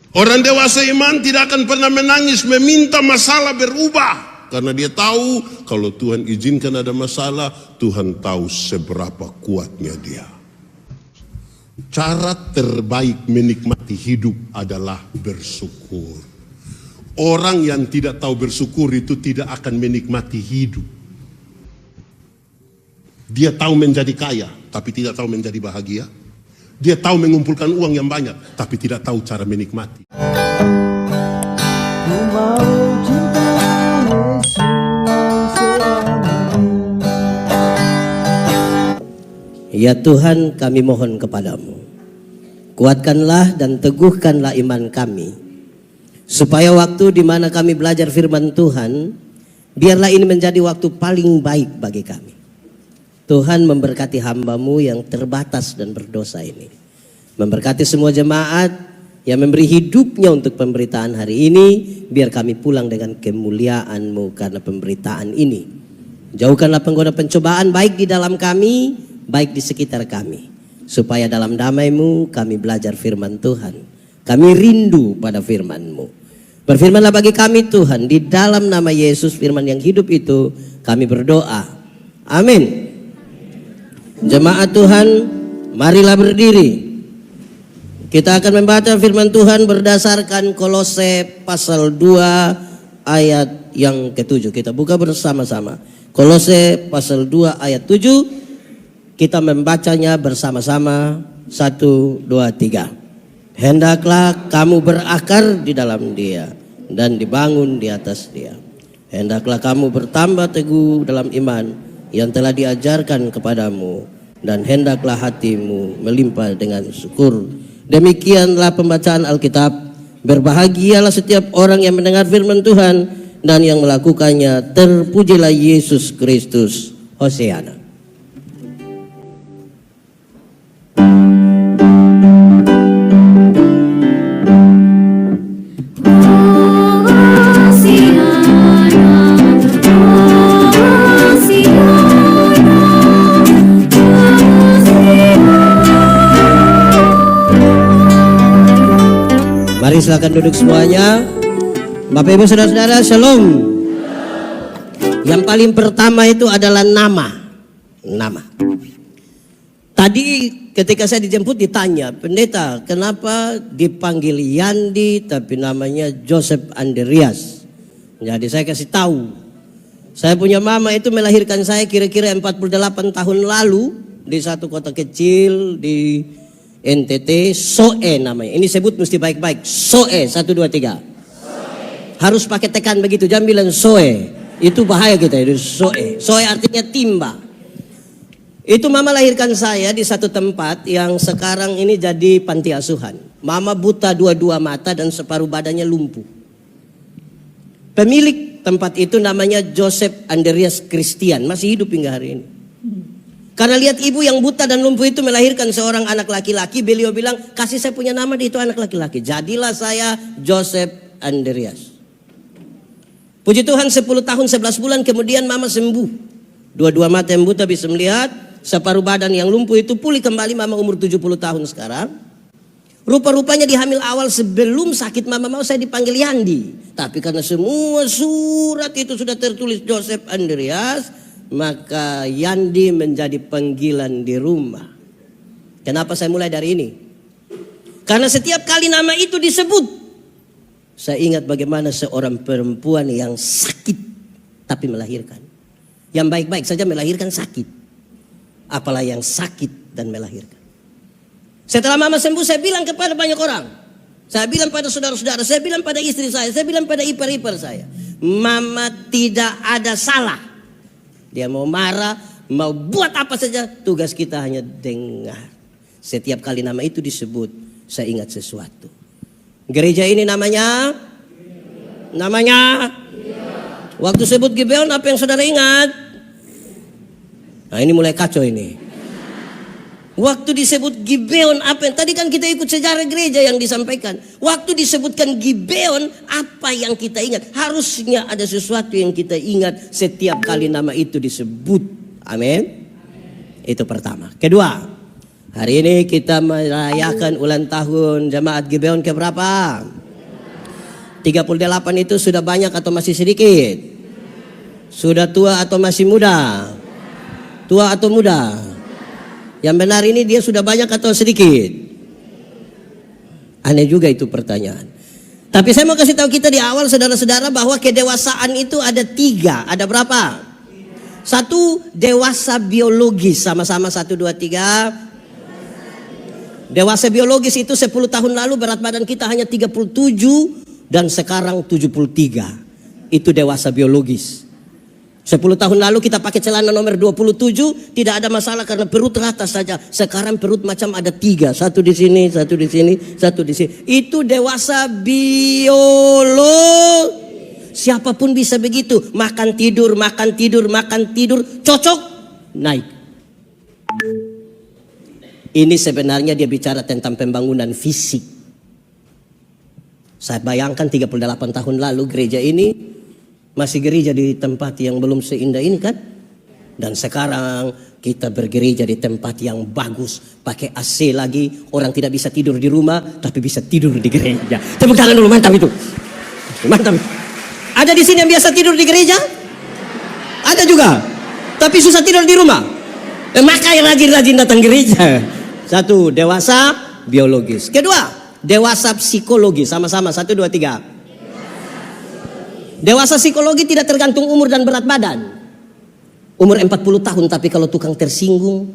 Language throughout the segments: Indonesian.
Orang dewasa iman tidak akan pernah menangis meminta masalah berubah. Karena dia tahu kalau Tuhan izinkan ada masalah, Tuhan tahu seberapa kuatnya dia. Cara terbaik menikmati hidup adalah bersyukur. Orang yang tidak tahu bersyukur itu tidak akan menikmati hidup. Dia tahu menjadi kaya, tapi tidak tahu menjadi bahagia. Dia tahu mengumpulkan uang yang banyak, tapi tidak tahu cara menikmati. Ya Tuhan, kami mohon kepadamu, kuatkanlah dan teguhkanlah iman kami, supaya waktu di mana kami belajar firman Tuhan, biarlah ini menjadi waktu paling baik bagi kami. Tuhan memberkati hamba-Mu yang terbatas dan berdosa ini. Memberkati semua jemaat yang memberi hidupnya untuk pemberitaan hari ini, biar kami pulang dengan kemuliaan-Mu karena pemberitaan ini. Jauhkanlah penggoda pencobaan baik di dalam kami, baik di sekitar kami, supaya dalam damai-Mu kami belajar firman Tuhan. Kami rindu pada firman-Mu. Berfirmanlah bagi kami Tuhan, di dalam nama Yesus firman yang hidup itu kami berdoa. Amin. Jemaat Tuhan, marilah berdiri. Kita akan membaca firman Tuhan berdasarkan Kolose pasal 2 ayat yang ke-7. Kita buka bersama-sama. Kolose pasal 2 ayat 7. Kita membacanya bersama-sama. 1, 2, 3. Hendaklah kamu berakar di dalam Dia dan dibangun di atas Dia. Hendaklah kamu bertambah teguh dalam iman yang telah diajarkan kepadamu, dan hendaklah hatimu melimpah dengan syukur. Demikianlah pembacaan Alkitab. Berbahagialah setiap orang yang mendengar firman Tuhan dan yang melakukannya. Terpujilah Yesus Kristus. Hosiana. Mari silakan duduk semuanya. Bapak Ibu Saudara-saudara, Shalom. Yang paling pertama itu adalah nama. Nama. Tadi ketika saya dijemput ditanya, pendeta kenapa dipanggil Yandi tapi namanya Joseph Andreas. Jadi saya kasih tahu. Saya punya mama itu melahirkan saya kira-kira 48 tahun lalu di satu kota kecil di NTT, Soe namanya. Ini sebut mesti baik-baik. Soe, 1, 2, 3. Harus pakai tekan begitu, jangan bilang Soe. Itu bahaya kita itu, Soe. Soe artinya timba. Itu mama lahirkan saya di satu tempat yang sekarang ini jadi panti asuhan. Mama buta dua-dua mata dan separuh badannya lumpuh. Pemilik tempat itu namanya Joseph Andreas Christian, masih hidup hingga hari ini. Karena lihat ibu yang buta dan lumpuh itu melahirkan seorang anak laki-laki, beliau bilang, kasih saya punya nama di itu anak laki-laki. Jadilah saya Joseph Andreas. Puji Tuhan, 10 tahun 11 bulan kemudian mama sembuh. Dua-dua mata yang buta bisa melihat, separuh badan yang lumpuh itu pulih kembali. Mama umur 70 tahun sekarang. Rupa-rupanya di hamil awal sebelum sakit mama mau saya dipanggil Yandi. Tapi karena semua surat itu sudah tertulis Joseph Andreas, maka Yandi menjadi panggilan di rumah. Kenapa saya mulai dari ini? Karena setiap kali nama itu disebut, saya ingat bagaimana seorang perempuan yang sakit tapi melahirkan. Yang baik-baik saja melahirkan sakit, apalah yang sakit dan melahirkan. Setelah mama sembuh, saya bilang kepada banyak orang, saya bilang pada saudara-saudara, saya bilang pada istri saya bilang pada ipar-ipar saya, mama tidak ada salah. Dia mau marah, mau buat apa saja, tugas kita hanya dengar. Setiap kali nama itu disebut, saya ingat sesuatu. Gereja ini namanya? Waktu sebut Gibeon, apa yang saudara ingat? Nah ini mulai kacau ini. Waktu disebut Gibeon, apa yang tadi kan kita ikut sejarah gereja yang disampaikan. Waktu disebutkan Gibeon, apa yang kita ingat? Harusnya ada sesuatu yang kita ingat setiap kali nama itu disebut. Amin. Itu pertama. Kedua, Hari ini kita merayakan ulang tahun Jemaat Gibeon ke berapa? 38 itu sudah banyak atau masih sedikit? Sudah tua atau masih muda? Tua atau muda? Yang benar ini dia sudah banyak atau sedikit? Aneh juga itu pertanyaan. Tapi saya mau kasih tahu kita di awal saudara-saudara bahwa kedewasaan itu ada 3. Ada berapa? 1, dewasa biologis. Sama-sama 1, 2, 3. Dewasa biologis itu 10 tahun lalu berat badan kita hanya 37 dan sekarang 73. Itu dewasa biologis. 10 tahun lalu kita pakai celana nomor 27, tidak ada masalah karena perut rata saja. Sekarang perut macam ada 3, 1 di sini, 1 di sini, 1 di sini. Itu dewasa biologis. Siapapun bisa begitu, makan tidur, cocok, naik. Ini sebenarnya dia bicara tentang pembangunan fisik. Saya bayangkan 38 tahun lalu gereja ini masih gereja di tempat yang belum seindah ini kan. Dan sekarang kita bergereja di tempat yang bagus. Pakai AC lagi. Orang tidak bisa tidur di rumah tapi bisa tidur di gereja. Tepuk tangan dulu, mantap itu. Mantap. Ada di sini yang biasa tidur di gereja? Ada juga. Tapi susah tidur di rumah. Makanya rajin-rajin datang gereja. 1, dewasa biologis. Kedua, dewasa psikologi. Sama-sama 1, 2, 3. Dewasa psikologi tidak tergantung umur dan berat badan. Umur 40 tahun tapi kalau tukang tersinggung,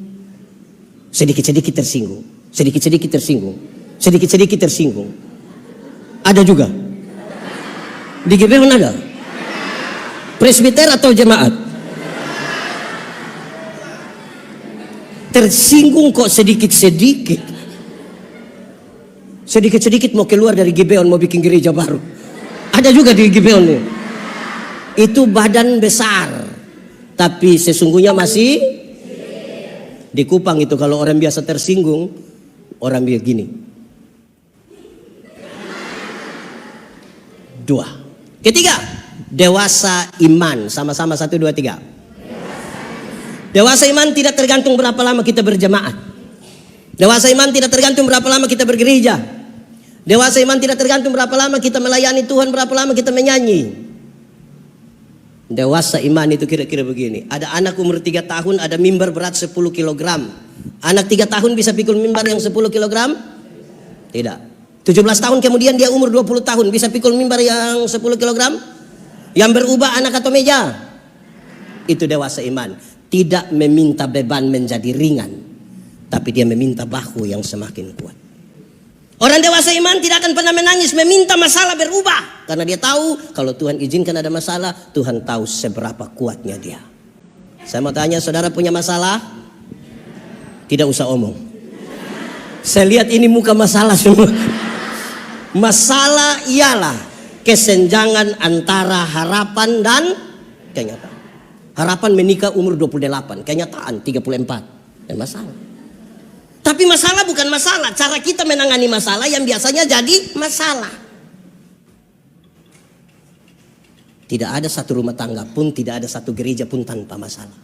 sedikit-sedikit tersinggung, sedikit-sedikit tersinggung, sedikit-sedikit tersinggung. Ada juga. Di Gibeon ada. Presbiter atau jemaat? Tersinggung kok sedikit-sedikit. Sedikit-sedikit mau keluar dari Gibeon, mau bikin gereja baru. Ada juga di Gibeon nih. Itu badan besar. Tapi sesungguhnya masih di Kupang itu kalau orang biasa tersinggung, orang begini. 2. Ketiga, dewasa iman. Sama-sama 1, 2, 3. Dewasa iman tidak tergantung berapa lama kita berjemaat. Dewasa iman tidak tergantung berapa lama kita bergereja. Dewasa iman tidak tergantung berapa lama kita melayani Tuhan, berapa lama kita menyanyi. Dewasa iman itu kira-kira begini. Ada anak umur 3 tahun ada mimbar berat 10 kg. Anak 3 tahun bisa pikul mimbar yang 10 kg? Tidak. 17 tahun kemudian dia umur 20 tahun bisa pikul mimbar yang 10 kg? Yang berubah anak atau meja? Itu dewasa iman. Tidak meminta beban menjadi ringan, tapi dia meminta bahu yang semakin kuat. Orang dewasa iman tidak akan pernah menangis meminta masalah berubah, karena dia tahu kalau Tuhan izinkan ada masalah, Tuhan tahu seberapa kuatnya dia. Saya mau tanya, saudara punya masalah? Tidak usah omong. Saya lihat ini muka masalah semua. Masalah ialah kesenjangan antara harapan dan kenyataan. Harapan menikah umur 28, kenyataan 34. Dan masalah. Tapi masalah bukan masalah, cara kita menangani masalah yang biasanya jadi masalah. Tidak ada satu rumah tangga pun, tidak ada satu gereja pun tanpa masalah.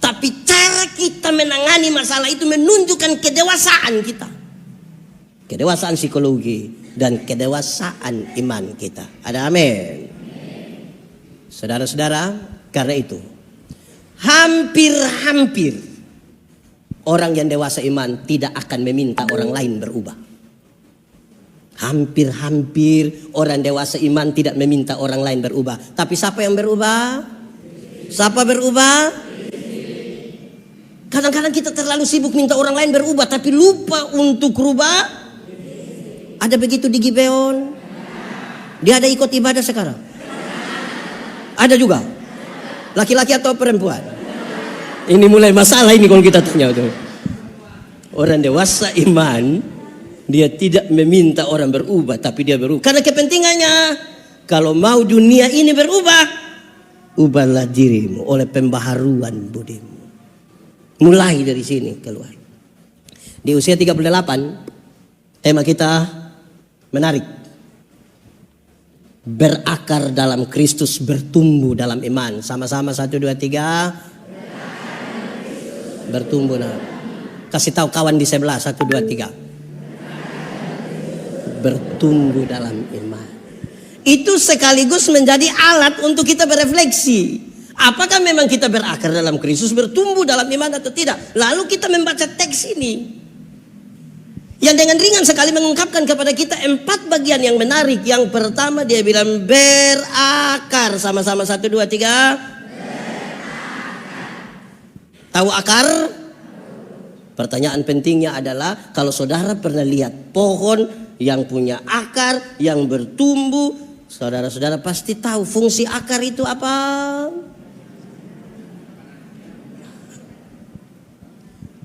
Tapi cara kita menangani masalah itu menunjukkan kedewasaan kita. Kedewasaan psikologi dan kedewasaan iman kita. Ada amin. Saudara-saudara, karena itu hampir-hampir orang yang dewasa iman tidak akan meminta orang lain berubah. Hampir-hampir orang dewasa iman tidak meminta orang lain berubah. Tapi siapa yang berubah? Siapa berubah? Kadang-kadang kita terlalu sibuk minta orang lain berubah tapi lupa untuk rubah. Ada begitu di Gibeon? Dia ada ikut ibadah sekarang? Ada juga? Laki-laki atau perempuan? Ini mulai masalah ini kalau kita tanya tuh. Orang dewasa iman, dia tidak meminta orang berubah, tapi dia berubah. Karena kepentingannya, kalau mau dunia ini berubah, ubahlah dirimu oleh pembaharuan budimu. Mulai dari sini keluar. Di usia 38, tema kita menarik. Berakar dalam Kristus, bertumbuh dalam iman. Sama-sama 1, 2, 3. Bertumbuh dalam. Kasih tahu kawan di sebelah, 1, 2, 3. Bertumbuh dalam iman. Itu sekaligus menjadi alat untuk kita berefleksi. Apakah memang kita berakar dalam Kristus, bertumbuh dalam iman atau tidak? Lalu kita membaca teks ini, yang dengan ringan sekali mengungkapkan kepada kita 4 bagian yang menarik. Yang pertama dia bilang berakar. Sama-sama 1, 2, 3. Tahu akar? Pertanyaan pentingnya adalah, kalau saudara pernah lihat pohon yang punya akar, yang bertumbuh, saudara-saudara pasti tahu fungsi akar itu apa?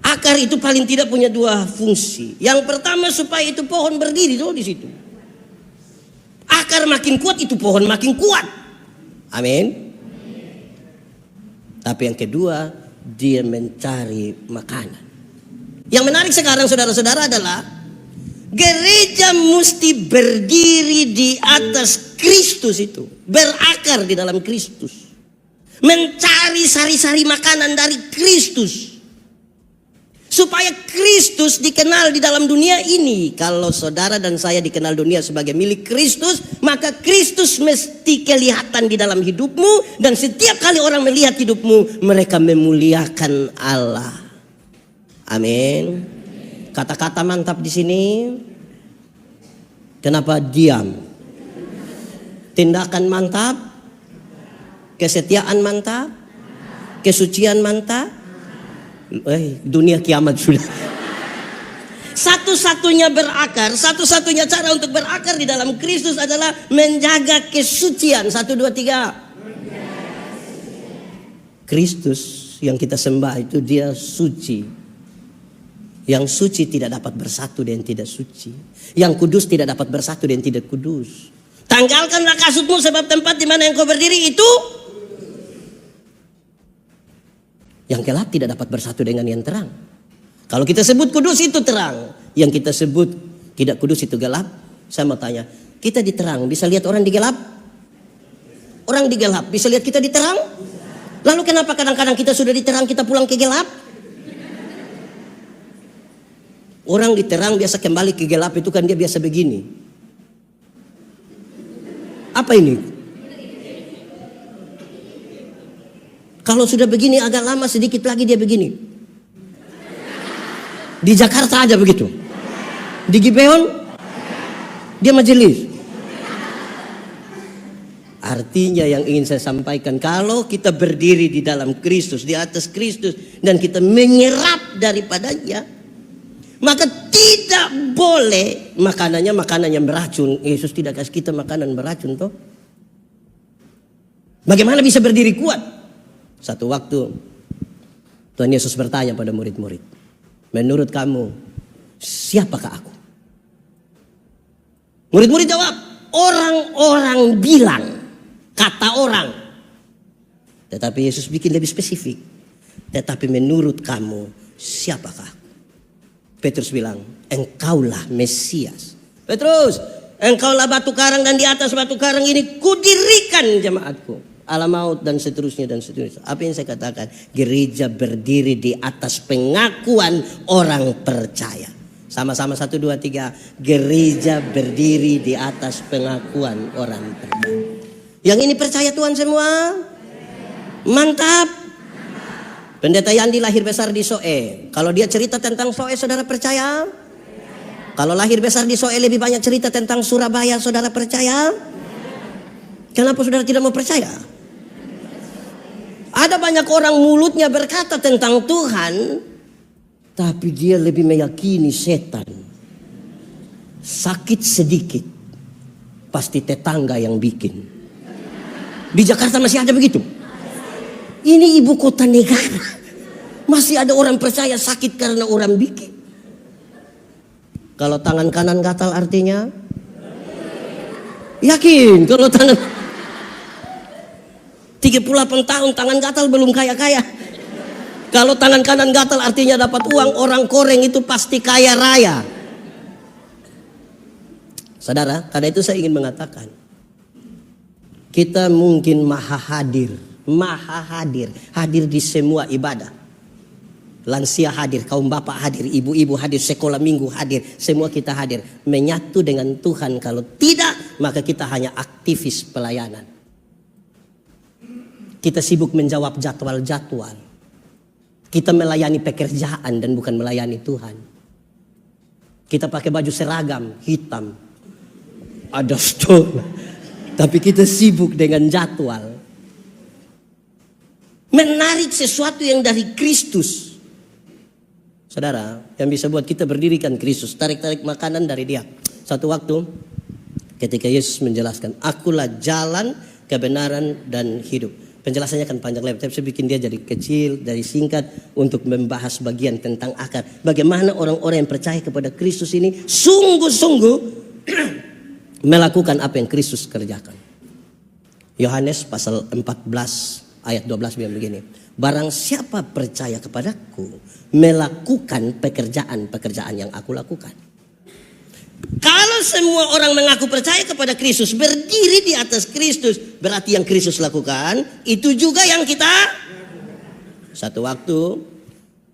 Akar itu paling tidak punya 2 fungsi. Yang pertama, supaya itu pohon berdiri tuh di situ. Akar makin kuat, itu pohon makin kuat. Amin. Tapi yang kedua, dia mencari makanan. Yang menarik sekarang saudara-saudara adalah, gereja mesti berdiri di atas Kristus itu. Berakar di dalam Kristus. Mencari sari-sari makanan dari Kristus. Supaya Kristus dikenal di dalam dunia ini. Kalau saudara dan saya dikenal dunia sebagai milik Kristus, maka Kristus mesti kelihatan di dalam hidupmu. Dan setiap kali orang melihat hidupmu, mereka memuliakan Allah. Amin. Kata-kata mantap di sini. Kenapa diam? Tindakan mantap, kesetiaan mantap, kesucian mantap. Dunia kiamat sudah. Satu-satunya berakar, satu-satunya cara untuk berakar di dalam Kristus adalah menjaga kesucian. 1, 2, 3. Kristus yang kita sembah itu dia suci. Yang suci tidak dapat bersatu dengan tidak suci. Yang kudus tidak dapat bersatu dengan tidak kudus. Tanggalkanlah kasutmu, sebab tempat di mana engkau berdiri itu yang gelap tidak dapat bersatu dengan yang terang. Kalau kita sebut kudus itu terang, yang kita sebut tidak kudus itu gelap. Saya mau tanya, kita di terang bisa lihat orang di gelap? Orang di gelap bisa lihat kita di terang? Lalu kenapa kadang-kadang kita sudah di terang kita pulang ke gelap? Orang di terang biasa kembali ke gelap itu kan dia biasa begini. Apa ini? Kalau sudah begini agak lama, sedikit lagi dia begini. Di Jakarta aja begitu. Di Gibeon dia majelis. Artinya yang ingin saya sampaikan, kalau kita berdiri di dalam Kristus, di atas Kristus, dan kita menyerap daripadanya, maka tidak boleh makanan yang beracun. Yesus tidak kasih kita makanan beracun toh. Bagaimana bisa berdiri kuat? Satu waktu Tuhan Yesus bertanya pada murid-murid, menurut kamu siapakah aku? Murid-murid jawab, orang-orang bilang, kata orang. Tetapi Yesus bikin lebih spesifik. Tetapi menurut kamu siapakah aku? Petrus bilang, engkaulah Mesias. Petrus, engkaulah batu karang, dan di atas batu karang ini kudirikan jemaatku. Allah maut dan seterusnya dan seterusnya. Apa yang saya katakan? Gereja berdiri di atas pengakuan orang percaya. Sama-sama 1, 2, 3. Gereja berdiri di atas pengakuan orang percaya. Yang ini percaya Tuhan semua? Mantap. Pendeta Yandi lahir besar di Soe. Kalau dia cerita tentang Soe, saudara percaya? Kalau lahir besar di Soe lebih banyak cerita tentang Surabaya, saudara percaya? Kenapa saudara tidak mau percaya? Ada banyak orang mulutnya berkata tentang Tuhan, tapi dia lebih meyakini setan. Sakit sedikit, pasti tetangga yang bikin. Di Jakarta masih ada begitu. Ini ibu kota negara, masih ada orang percaya sakit karena orang bikin. Kalau tangan kanan gatal artinya yakin. Kalau tangan 38 tahun tangan gatal belum kaya-kaya. Kalau tangan kanan gatal artinya dapat uang. Orang koreng itu pasti kaya raya. Saudara, karena itu saya ingin mengatakan, kita mungkin maha hadir, hadir di semua ibadah. Lansia hadir, kaum bapak hadir, ibu-ibu hadir, sekolah minggu hadir, semua kita hadir. Menyatu dengan Tuhan, kalau tidak maka kita hanya aktivis pelayanan. Kita sibuk menjawab jadwal-jadwal. Kita melayani pekerjaan dan bukan melayani Tuhan. Kita pakai baju seragam, hitam. Ada stone. Tapi kita sibuk dengan jadwal. Menarik sesuatu yang dari Kristus. Saudara, yang bisa buat kita berdiri kan Kristus. Tarik-tarik makanan dari dia. Satu waktu ketika Yesus menjelaskan, akulah jalan, kebenaran, dan hidup. Penjelasannya kan panjang lebar. Tapi saya bikin dia jadi kecil, dari singkat. Untuk membahas bagian tentang akar. Bagaimana orang-orang yang percaya kepada Kristus ini sungguh-sungguh melakukan apa yang Kristus kerjakan. Yohanes pasal 14 ayat 12 bilang begini. Barang siapa percaya kepadaku, melakukan pekerjaan-pekerjaan yang aku lakukan. Kalau semua orang mengaku percaya kepada Kristus, berdiri di atas Kristus, berarti yang Kristus lakukan, itu juga yang kita. Satu waktu,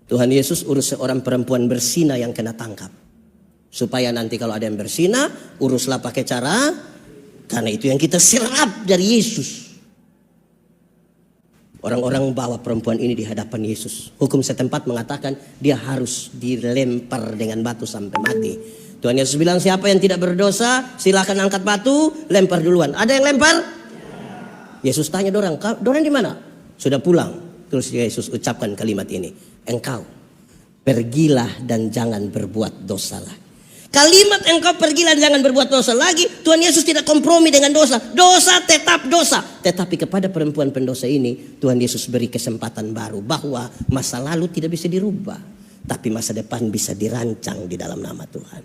Tuhan Yesus urus seorang perempuan berzina yang kena tangkap. Supaya nanti kalau ada yang berzina, uruslah pakai cara, karena itu yang kita serap dari Yesus. Orang-orang bawa perempuan ini di hadapan Yesus. Hukum setempat mengatakan dia harus dilempar dengan batu sampai mati. Tuhan Yesus bilang, siapa yang tidak berdosa silakan angkat batu, lempar duluan. Ada yang lempar? Yesus tanya dorang di mana? Sudah pulang. Terus Yesus ucapkan kalimat ini. Engkau pergilah dan jangan berbuat dosa lagi. Kalimat engkau pergilah dan jangan berbuat dosa lagi. Tuhan Yesus tidak kompromi dengan dosa. Dosa tetap dosa. Tetapi kepada perempuan pendosa ini Tuhan Yesus beri kesempatan baru. Bahwa masa lalu tidak bisa dirubah. Tapi masa depan bisa dirancang di dalam nama Tuhan.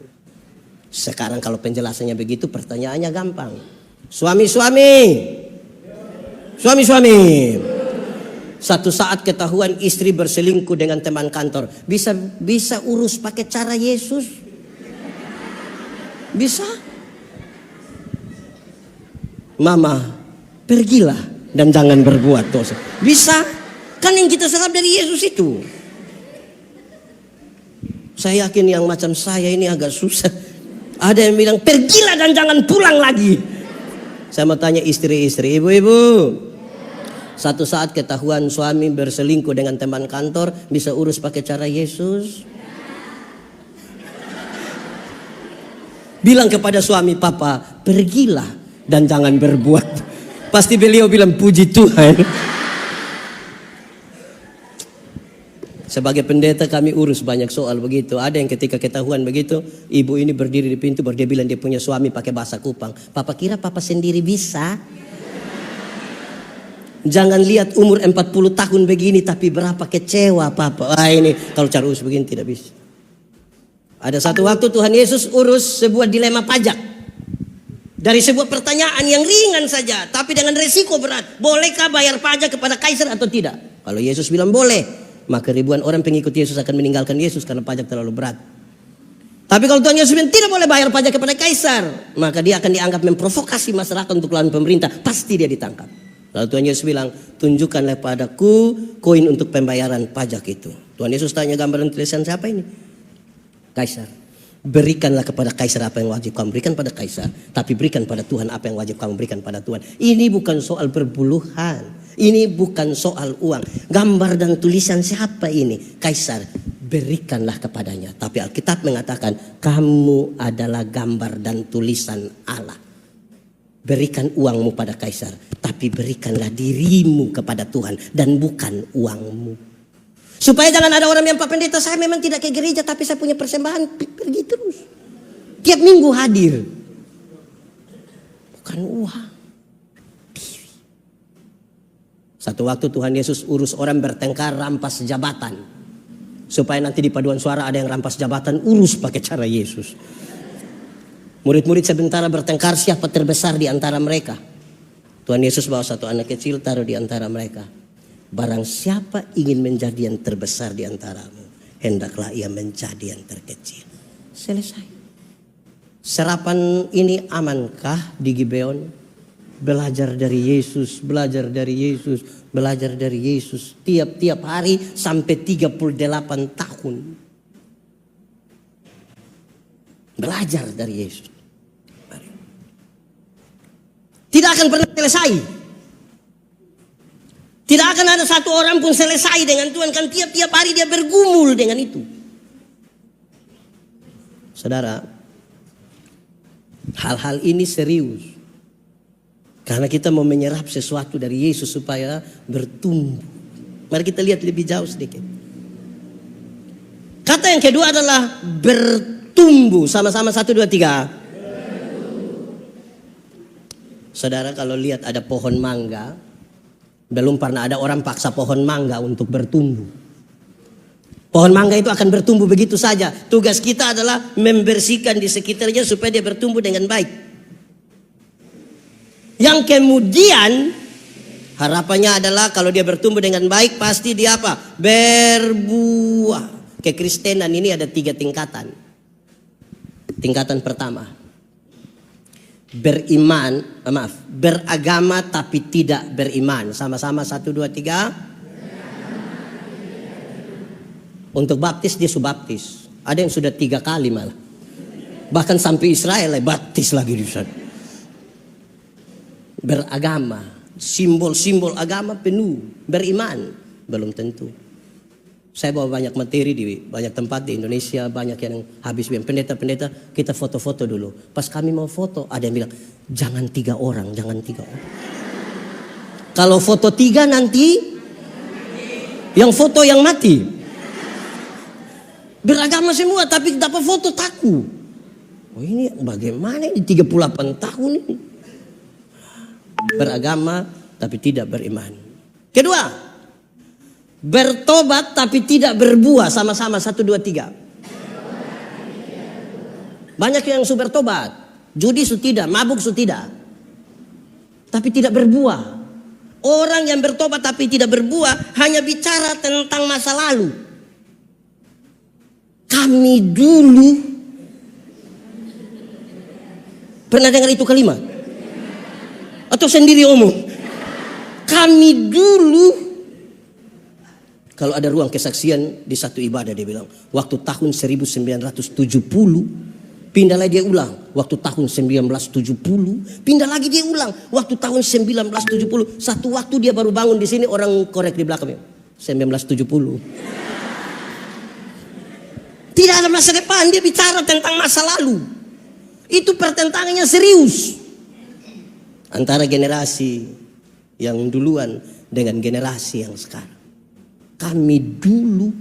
Sekarang kalau penjelasannya begitu, pertanyaannya gampang. Suami-suami. Suami-suami. Satu saat ketahuan istri berselingkuh dengan teman kantor. Bisa urus pakai cara Yesus? Bisa? Mama, pergilah dan jangan berbuat dosa. Bisa? Kan yang kita serap dari Yesus itu. Saya yakin yang macam saya ini agak susah. Ada yang bilang, pergilah dan jangan pulang lagi. Saya mau tanya istri-istri, ibu-ibu. Satu saat ketahuan suami berselingkuh dengan teman kantor, bisa urus pakai cara Yesus? Bilang kepada suami, papa, pergilah dan jangan berbuat. Pasti beliau bilang, puji Tuhan. Sebagai pendeta kami urus banyak soal begitu. Ada yang ketika ketahuan begitu, ibu ini berdiri di pintu, baru dia bilang dia punya suami pakai bahasa Kupang. Papa kira papa sendiri bisa? Jangan lihat umur 40 tahun begini tapi berapa kecewa papa. Ini kalau cara urus begini tidak bisa. Ada satu waktu Tuhan Yesus urus sebuah dilema pajak. Dari sebuah pertanyaan yang ringan saja, tapi dengan resiko berat. Bolehkah bayar pajak kepada kaisar atau tidak? Kalau Yesus bilang boleh, maka ribuan orang pengikut Yesus akan meninggalkan Yesus karena pajak terlalu berat. Tapi kalau Tuhan Yesus bilang tidak boleh bayar pajak kepada kaisar, maka dia akan dianggap memprovokasi masyarakat untuk lawan pemerintah. Pasti dia ditangkap. Lalu Tuhan Yesus bilang, tunjukkanlah padaku koin untuk pembayaran pajak itu. Tuhan Yesus tanya gambaran tulisan siapa ini? Kaisar. Berikanlah kepada kaisar apa yang wajib kamu berikan pada kaisar, tapi berikan pada Tuhan apa yang wajib kamu berikan pada Tuhan. Ini bukan soal perbuluhan, ini bukan soal uang. Gambar dan tulisan siapa ini? Kaisar. Berikanlah kepadanya. Tapi Alkitab mengatakan kamu adalah gambar dan tulisan Allah. Berikan uangmu pada kaisar, tapi berikanlah dirimu kepada Tuhan dan bukan uangmu. Supaya jangan ada orang yang, Pak Pendeta, saya memang tidak ke gereja tapi saya punya persembahan, pergi terus. Tiap minggu hadir. Bukan uang. Diri. Satu waktu Tuhan Yesus urus orang bertengkar rampas jabatan. Supaya nanti di paduan suara ada yang rampas jabatan, urus pakai cara Yesus. Murid-murid sementara bertengkar siapa terbesar di antara mereka. Tuhan Yesus bawa satu anak kecil taruh di antara mereka. Barang siapa ingin menjadi yang terbesar di antaramu, hendaklah ia menjadi yang terkecil. Selesai. Serapan ini amankah di Gibeon? Belajar dari Yesus, belajar dari Yesus. Belajar dari Yesus tiap-tiap hari sampai 38 tahun. Belajar dari Yesus. Tidak akan pernah selesai. Tidak akan ada satu orang pun selesai dengan Tuhan. Kan tiap-tiap hari dia bergumul dengan itu. Saudara, hal-hal ini serius. Karena kita mau menyerap sesuatu dari Yesus supaya bertumbuh. Mari kita lihat lebih jauh sedikit. Kata yang kedua adalah bertumbuh. Sama-sama 1, 2, 3. Saudara, kalau lihat ada pohon mangga, belum pernah ada orang paksa pohon mangga untuk bertumbuh. Pohon mangga itu akan bertumbuh begitu saja. Tugas kita adalah membersihkan di sekitarnya supaya dia bertumbuh dengan baik. Yang kemudian harapannya adalah kalau dia bertumbuh dengan baik pasti dia apa? Berbuah. Kekristenan ini ada 3 tingkatan. Tingkatan pertama, beragama tapi tidak beriman. Sama-sama 1, 2, 3. Untuk baptis dia subaptis. Ada yang sudah 3 kali malah. Bahkan sampai Israel baptis lagi di sana. Beragama, simbol-simbol agama penuh. Beriman belum tentu. Saya bawa banyak materi di banyak tempat di Indonesia, banyak yang habis pendeta-pendeta, kita foto-foto dulu. Pas kami mau foto, ada yang bilang, jangan 3 orang, jangan 3 orang. Kalau foto 3 nanti, yang foto yang mati. Beragama semua, tapi dapat foto takut. Oh ini bagaimana ini 38 tahun ini. Beragama tapi tidak beriman. Kedua, bertobat tapi tidak berbuah. Sama-sama 1, 2, 3. Banyak yang sudah bertobat, judi su tidak, mabuk su tidak, tapi tidak berbuah. Orang yang bertobat tapi tidak berbuah hanya bicara tentang masa lalu. Kami dulu, pernah dengar itu kalimat? Atau sendiri omong? Kami dulu. Kalau ada ruang kesaksian di satu ibadah dia bilang, waktu tahun 1970, pindah lagi dia ulang. Waktu tahun 1970, pindah lagi dia ulang. Waktu tahun 1970, satu waktu dia baru bangun di sini, orang korek di belakangnya. 1970. Tidak ada masa depan, dia bicara tentang masa lalu. Itu pertentangannya serius. Antara generasi yang duluan dengan generasi yang sekarang. Kami dulu.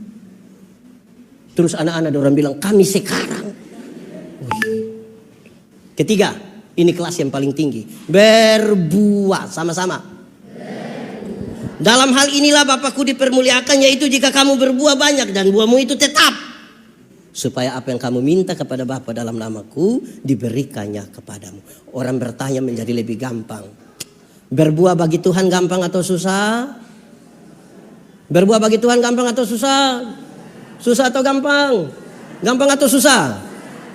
Terus anak-anak orang bilang kami sekarang. Ketiga, ini kelas yang paling tinggi. Berbuah, sama-sama. Dalam hal inilah Bapakku dipermuliakan, yaitu jika kamu berbuah banyak dan buahmu itu tetap. Supaya apa yang kamu minta kepada Bapa dalam namaku diberikannya kepadamu. Orang bertanya menjadi lebih gampang. Berbuah bagi Tuhan gampang atau susah? Berbuah bagi Tuhan gampang atau susah? Susah atau gampang? Gampang atau susah?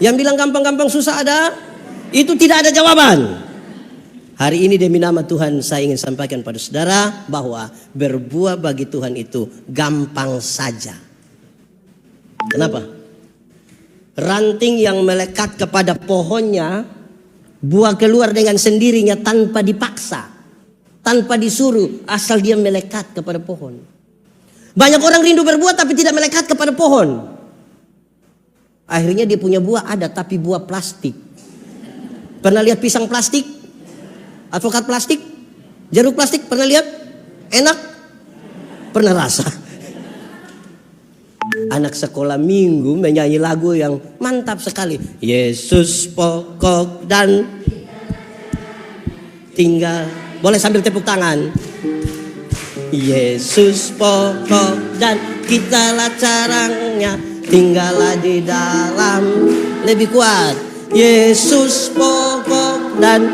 Yang bilang gampang-gampang susah ada? Itu tidak ada jawaban. Hari ini demi nama Tuhan saya ingin sampaikan pada saudara bahwa berbuah bagi Tuhan itu gampang saja. Kenapa? Ranting yang melekat kepada pohonnya, buah keluar dengan sendirinya tanpa dipaksa, tanpa disuruh, asal dia melekat kepada pohon. Banyak orang rindu berbuah tapi tidak melekat kepada pohon. Akhirnya dia punya buah ada tapi buah plastik. Pernah lihat pisang plastik? Alpukat plastik? Jeruk plastik pernah lihat? Enak? Pernah rasa? Anak sekolah minggu menyanyi lagu yang mantap sekali. Yesus pokok dan tinggal. Boleh sambil tepuk tangan. Yesus pokok dan kitalah carangnya, tinggallah di dalam. Lebih kuat. Yesus pokok dan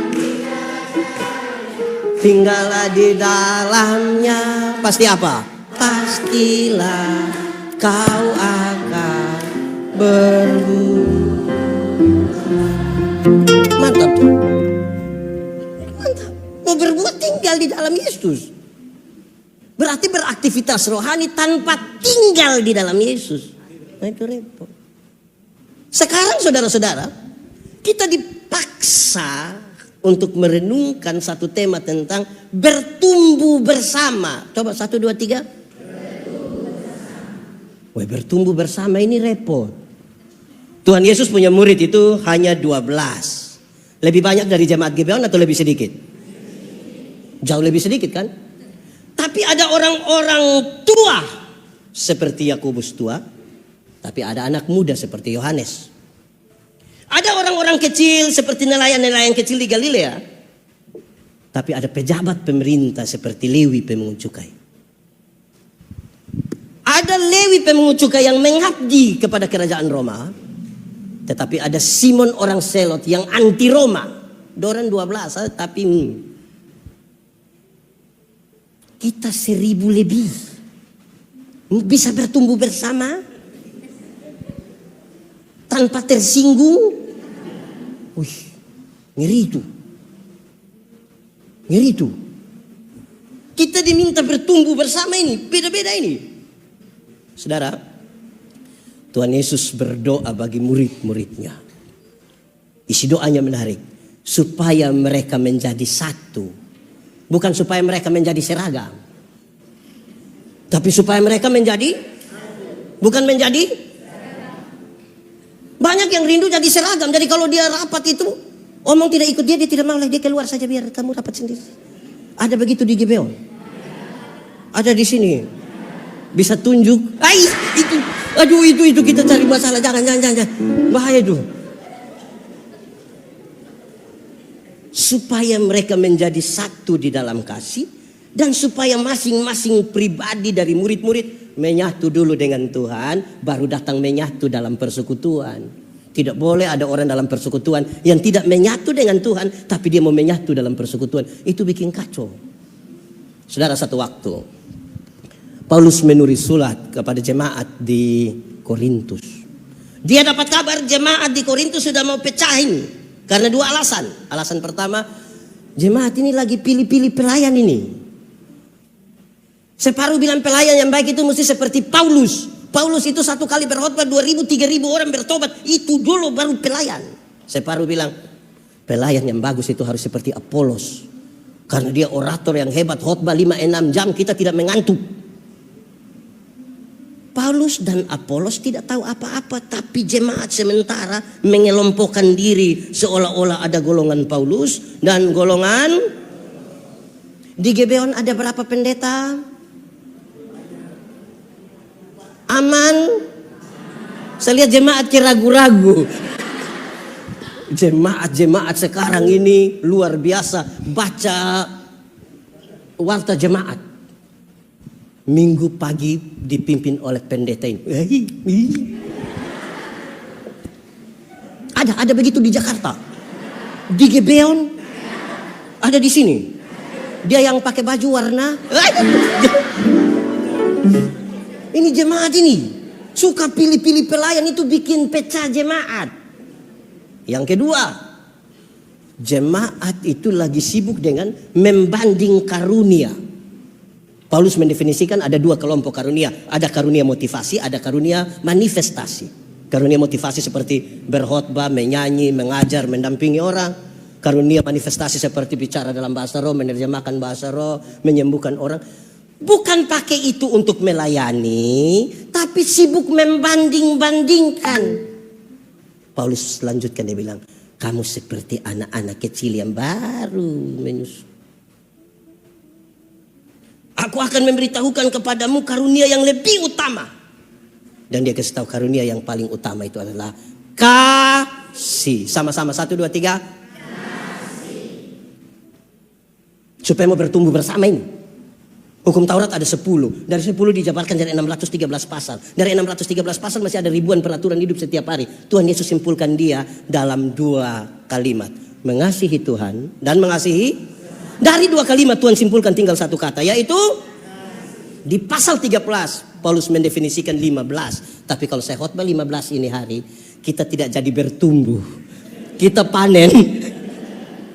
tinggallah di dalamnya. Pasti apa? Pastilah kau akan berbuah. Mantap. Mantap. Mau berbuat tinggal di dalam Yesus. Berarti beraktivitas rohani tanpa tinggal di dalam Yesus. Nah itu repot. Sekarang saudara-saudara, kita dipaksa untuk merenungkan satu tema tentang bertumbuh bersama. Coba 1, 2, 3. Wah, bertumbuh bersama ini repot. Tuhan Yesus punya murid itu hanya 12. Lebih banyak dari jemaat Gibeon atau lebih sedikit? Jauh lebih sedikit kan? Tapi ada orang-orang tua seperti Yakobus tua. Tapi ada anak muda seperti Yohanes. Ada orang-orang kecil seperti nelayan-nelayan kecil di Galilea. Tapi ada pejabat pemerintah seperti Lewi pemungut cukai. Ada Lewi pemungut cukai yang mengabdi kepada kerajaan Roma. Tetapi ada Simon orang Selot yang anti Roma. Dorang 12, tapi kita 1000 lebih. Bisa bertumbuh bersama tanpa tersinggung. Wih, ngeri itu. Ngeri itu. Kita diminta bertumbuh bersama ini, beda-beda ini. Saudara, Tuhan Yesus berdoa bagi murid-muridnya. Isi doanya menarik. Supaya mereka menjadi satu. Bukan supaya mereka menjadi seragam. Tapi supaya mereka menjadi, bukan menjadi. Banyak yang rindu jadi seragam. Jadi kalau dia rapat itu, omong tidak ikut dia tidak mau lah. Dia keluar saja biar kamu rapat sendiri. Ada begitu di Gibeon. Ada di sini. Bisa tunjuk. Itu. Aduh itu kita cari masalah. Jangan. Bahaya itu. Supaya mereka menjadi satu di dalam kasih. Dan supaya masing-masing pribadi dari murid-murid menyatu dulu dengan Tuhan, baru datang menyatu dalam persekutuan. Tidak boleh ada orang dalam persekutuan yang tidak menyatu dengan Tuhan, tapi dia mau menyatu dalam persekutuan. Itu bikin kacau. Saudara, satu waktu Paulus menulis surat kepada jemaat di Korintus. Dia dapat kabar jemaat di Korintus sudah mau pecahin karena 2 alasan. Alasan pertama, jemaat ini lagi pilih-pilih pelayan ini. Separuh bilang pelayan yang baik itu mesti seperti Paulus. Paulus itu 1 kali berkhotbah 2.000, 3.000 orang bertobat. Itu dulu baru pelayan. Separuh bilang pelayan yang bagus itu harus seperti Apolos. Karena dia orator yang hebat, khotbah 5-6 jam kita tidak mengantuk. Paulus dan Apolos tidak tahu apa-apa. Tapi jemaat sementara mengelompokkan diri seolah-olah ada golongan Paulus dan golongan. Di Gibeon ada berapa pendeta? Aman. Saya lihat jemaat ragu-ragu. Jemaat sekarang ini luar biasa. Baca warta jemaat. Minggu pagi dipimpin oleh pendeta ini. Ada begitu di Jakarta. Di Gibeon ada di sini. Dia yang pakai baju warna. Ini jemaat ini suka pilih-pilih pelayan, itu bikin pecah jemaat. Yang kedua, jemaat itu lagi sibuk dengan membanding karunia. Paulus mendefinisikan ada 2 kelompok karunia. Ada karunia motivasi, ada karunia manifestasi. Karunia motivasi seperti berkhotbah, menyanyi, mengajar, mendampingi orang. Karunia manifestasi seperti bicara dalam bahasa roh, menerjemahkan bahasa roh, menyembuhkan orang. Bukan pakai itu untuk melayani, tapi sibuk membanding-bandingkan. Paulus lanjutkan, dia bilang, kamu seperti anak-anak kecil yang baru menyusu. Aku akan memberitahukan kepadamu karunia yang lebih utama. Dan dia kasih tahu karunia yang paling utama itu adalah kasih. Sama-sama 1, 2, 3. Kasih. Supaya mau bertumbuh bersama ini. Hukum Taurat ada 10. Dari 10 dijabarkan jadi 613 pasal. Dari 613 pasal masih ada ribuan peraturan hidup setiap hari. Tuhan Yesus simpulkan dia dalam 2 kalimat. Mengasihi Tuhan dan mengasihi. Dari 2 kalimat Tuhan simpulkan tinggal 1 kata. Yaitu di pasal 13 Paulus mendefinisikan 15. Tapi kalau saya khotbah 15 ini hari, kita tidak jadi bertumbuh. Kita panen.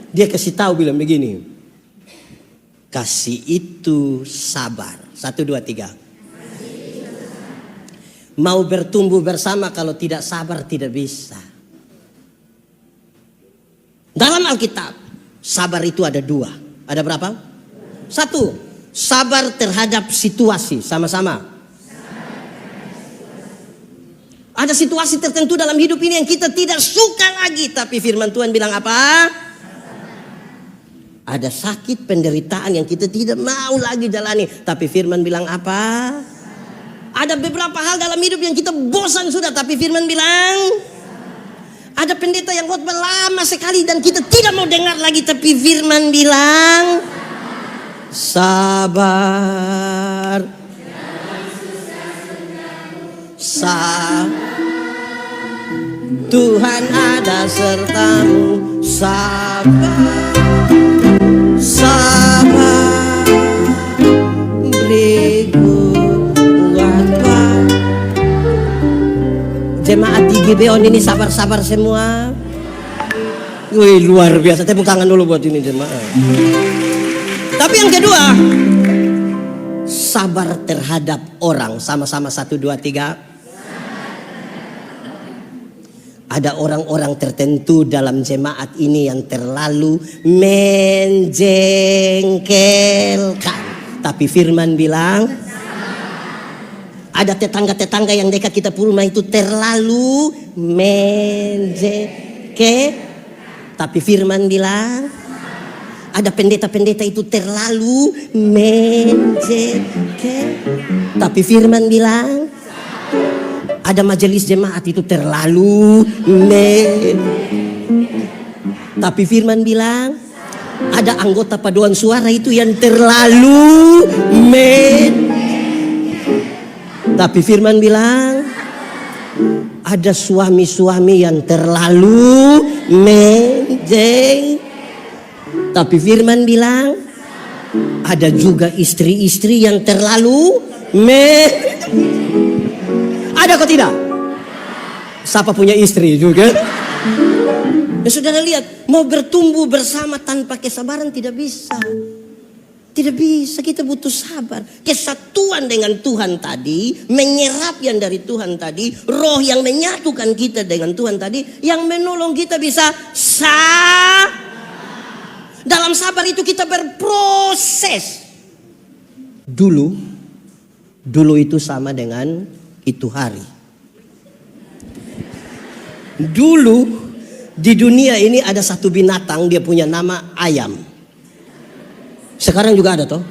Dia kasih tahu bilang begini. Kasih itu sabar. 1, 2, 3. Mau bertumbuh bersama, kalau tidak sabar tidak bisa. Dalam Alkitab, sabar itu ada 2. Ada berapa? 1, sabar terhadap situasi. Sama-sama. Ada situasi tertentu dalam hidup ini yang kita tidak suka lagi. Tapi firman Tuhan bilang apa? Ada sakit, penderitaan yang kita tidak mau lagi jalani. Tapi firman bilang apa? Ada beberapa hal dalam hidup yang kita bosan sudah. Tapi firman bilang, ada pendeta yang khotbah lama sekali dan kita tidak mau dengar lagi. Tapi firman bilang, sabar. Tuhan ada sertamu. Sabar, sabar, beri kuat. Jemaat di Gibeon ini sabar-sabar semua. Wih, luar biasa. Tepuk tangan dulu buat ini jemaat. Tapi yang kedua, sabar terhadap orang. Sama-sama 1, 2, 3. Ada orang-orang tertentu dalam jemaat ini yang terlalu menjengkelkan. Tapi firman bilang, ada tetangga-tetangga yang dekat kita pun rumah itu terlalu menjengkelkan. Tapi firman bilang, ada pendeta-pendeta itu terlalu menjengkelkan. Tapi firman bilang, ada majelis jemaat itu terlalu tapi firman bilang, ada anggota paduan suara itu yang terlalu tapi firman bilang, ada suami-suami yang terlalu tapi firman bilang, ada juga istri-istri yang terlalu Ada kok tidak? Siapa punya istri juga? Ya saudara lihat, mau bertumbuh bersama tanpa kesabaran tidak bisa. Tidak bisa, kita butuh sabar. Kesatuan dengan Tuhan tadi, menyerap yang dari Tuhan tadi, roh yang menyatukan kita dengan Tuhan tadi, yang menolong kita bisa dalam sabar itu kita berproses. Dulu itu sama dengan itu hari. Dulu di dunia ini ada satu binatang, dia punya nama ayam. Sekarang juga ada toh.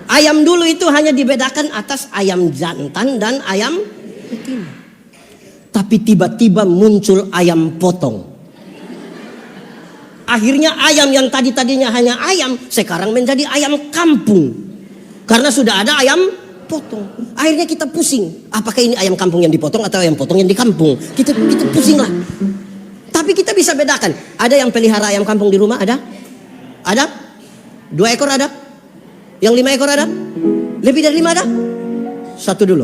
Ayam dulu itu hanya dibedakan atas ayam jantan dan ayam betina. Tapi tiba-tiba muncul ayam potong. Akhirnya ayam yang tadinya hanya ayam, sekarang menjadi ayam kampung. Karena sudah ada ayam potong. Akhirnya kita pusing. Apakah ini ayam kampung yang dipotong atau ayam potong yang di kampung? Kita pusing lah. Tapi kita bisa bedakan. Ada yang pelihara ayam kampung di rumah? Ada? Ada? 2 ekor ada? Yang 5 ekor ada? Lebih dari 5 ada? 1 dulu.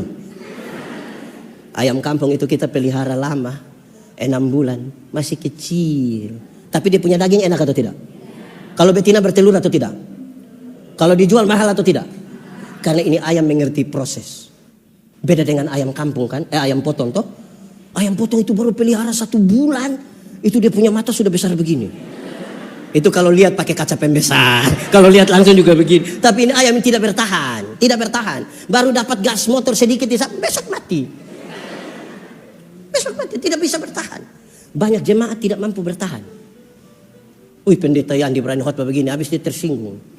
Ayam kampung itu kita pelihara lama. 6 bulan. Masih kecil. Tapi dia punya daging enak atau tidak? Kalau betina bertelur atau tidak? Kalau dijual mahal atau tidak? Karena ini ayam mengerti proses. Beda dengan ayam kampung kan? Ayam potong toh. Ayam potong itu baru pelihara 1 bulan. Itu dia punya mata sudah besar begini. Itu kalau lihat pakai kaca pembesar. Kalau lihat langsung juga begini. Tapi ini ayam tidak bertahan. Tidak bertahan. Baru dapat gas motor sedikit, besok mati. Besok mati. Tidak bisa bertahan. Banyak jemaat tidak mampu bertahan. Wih, pendeta Yandi berani khotbah begini. Habis dia tersinggung.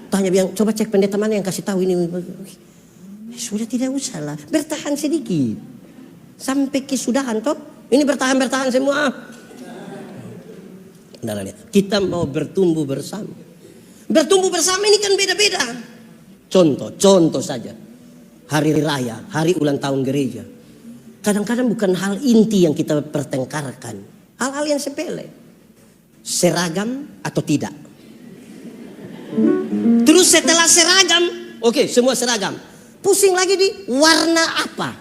Tanya bilang, coba cek pendeta mana yang kasih tahu ini. Sudah tidak usah lah, bertahan sedikit sampai kesudahan toh. Ini bertahan semua. Nah, lihat, kita mau bertumbuh bersama. Bertumbuh bersama ini kan beda-beda. Contoh saja, hari raya, hari ulang tahun gereja. Kadang-kadang bukan hal inti yang kita pertengkarkan, hal-hal yang sepele. Seragam atau tidak. Terus setelah seragam, oke, semua seragam. Pusing lagi di warna apa?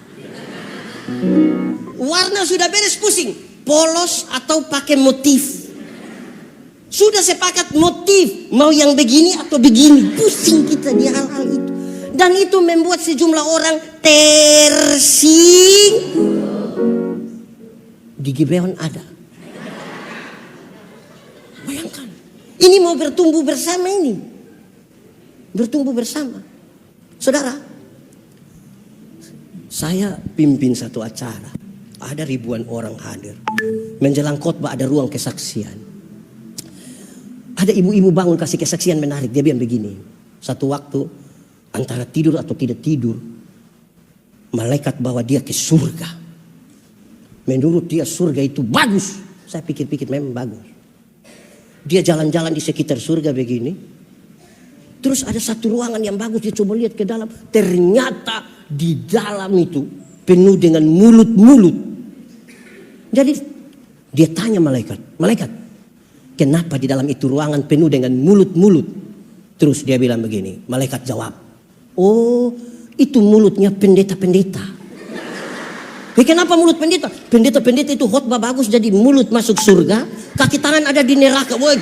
Warna sudah beres, pusing. Polos atau pakai motif? Sudah sepakat motif, mau yang begini atau begini. Pusing kita di hal-hal itu. Dan itu membuat sejumlah orang di Gibeon ada. Bayangkan. Ini mau bertumbuh bersama ini. Bertumbuh bersama. Saudara, saya pimpin satu acara. Ada ribuan orang hadir. Menjelang khotbah ada ruang kesaksian. Ada ibu-ibu bangun kasih kesaksian menarik. Dia bilang begini. Satu waktu antara tidur atau tidak tidur, malaikat bawa dia ke surga. Menurut dia surga itu bagus. Saya pikir-pikir memang bagus. Dia jalan-jalan di sekitar surga begini. Terus ada satu ruangan yang bagus, dia coba lihat ke dalam. Ternyata di dalam itu penuh dengan mulut-mulut. Jadi dia tanya malaikat, kenapa di dalam itu ruangan penuh dengan mulut-mulut? Terus dia bilang begini, malaikat jawab, oh itu mulutnya pendeta-pendeta. Kenapa mulut pendeta? Pendeta-pendeta itu khotbah bagus jadi mulut masuk surga, kaki tangan ada di neraka. Woy,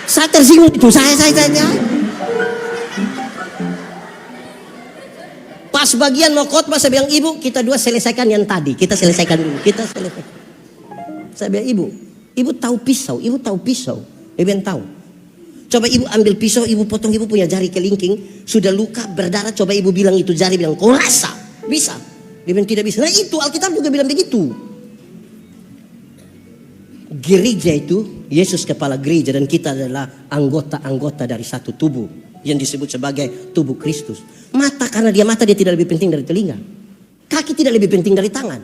saya tersinggung itu, saya. Pas bagian mau khotbah saya bilang, ibu kita dua selesaikan yang tadi, kita selesaikan dulu. Saya bilang, ibu tahu pisau, Ibu yang tahu. Coba ibu ambil pisau, ibu potong, ibu punya jari kelingking, sudah luka, berdarah, coba ibu bilang itu jari, bilang kau rasa, bisa. Dia bilang tidak bisa. Nah itu Alkitab juga bilang begitu. Gereja itu, Yesus kepala gereja dan kita adalah anggota-anggota dari satu tubuh yang disebut sebagai tubuh Kristus. Mata, karena dia mata, dia tidak lebih penting dari telinga. Kaki tidak lebih penting dari tangan.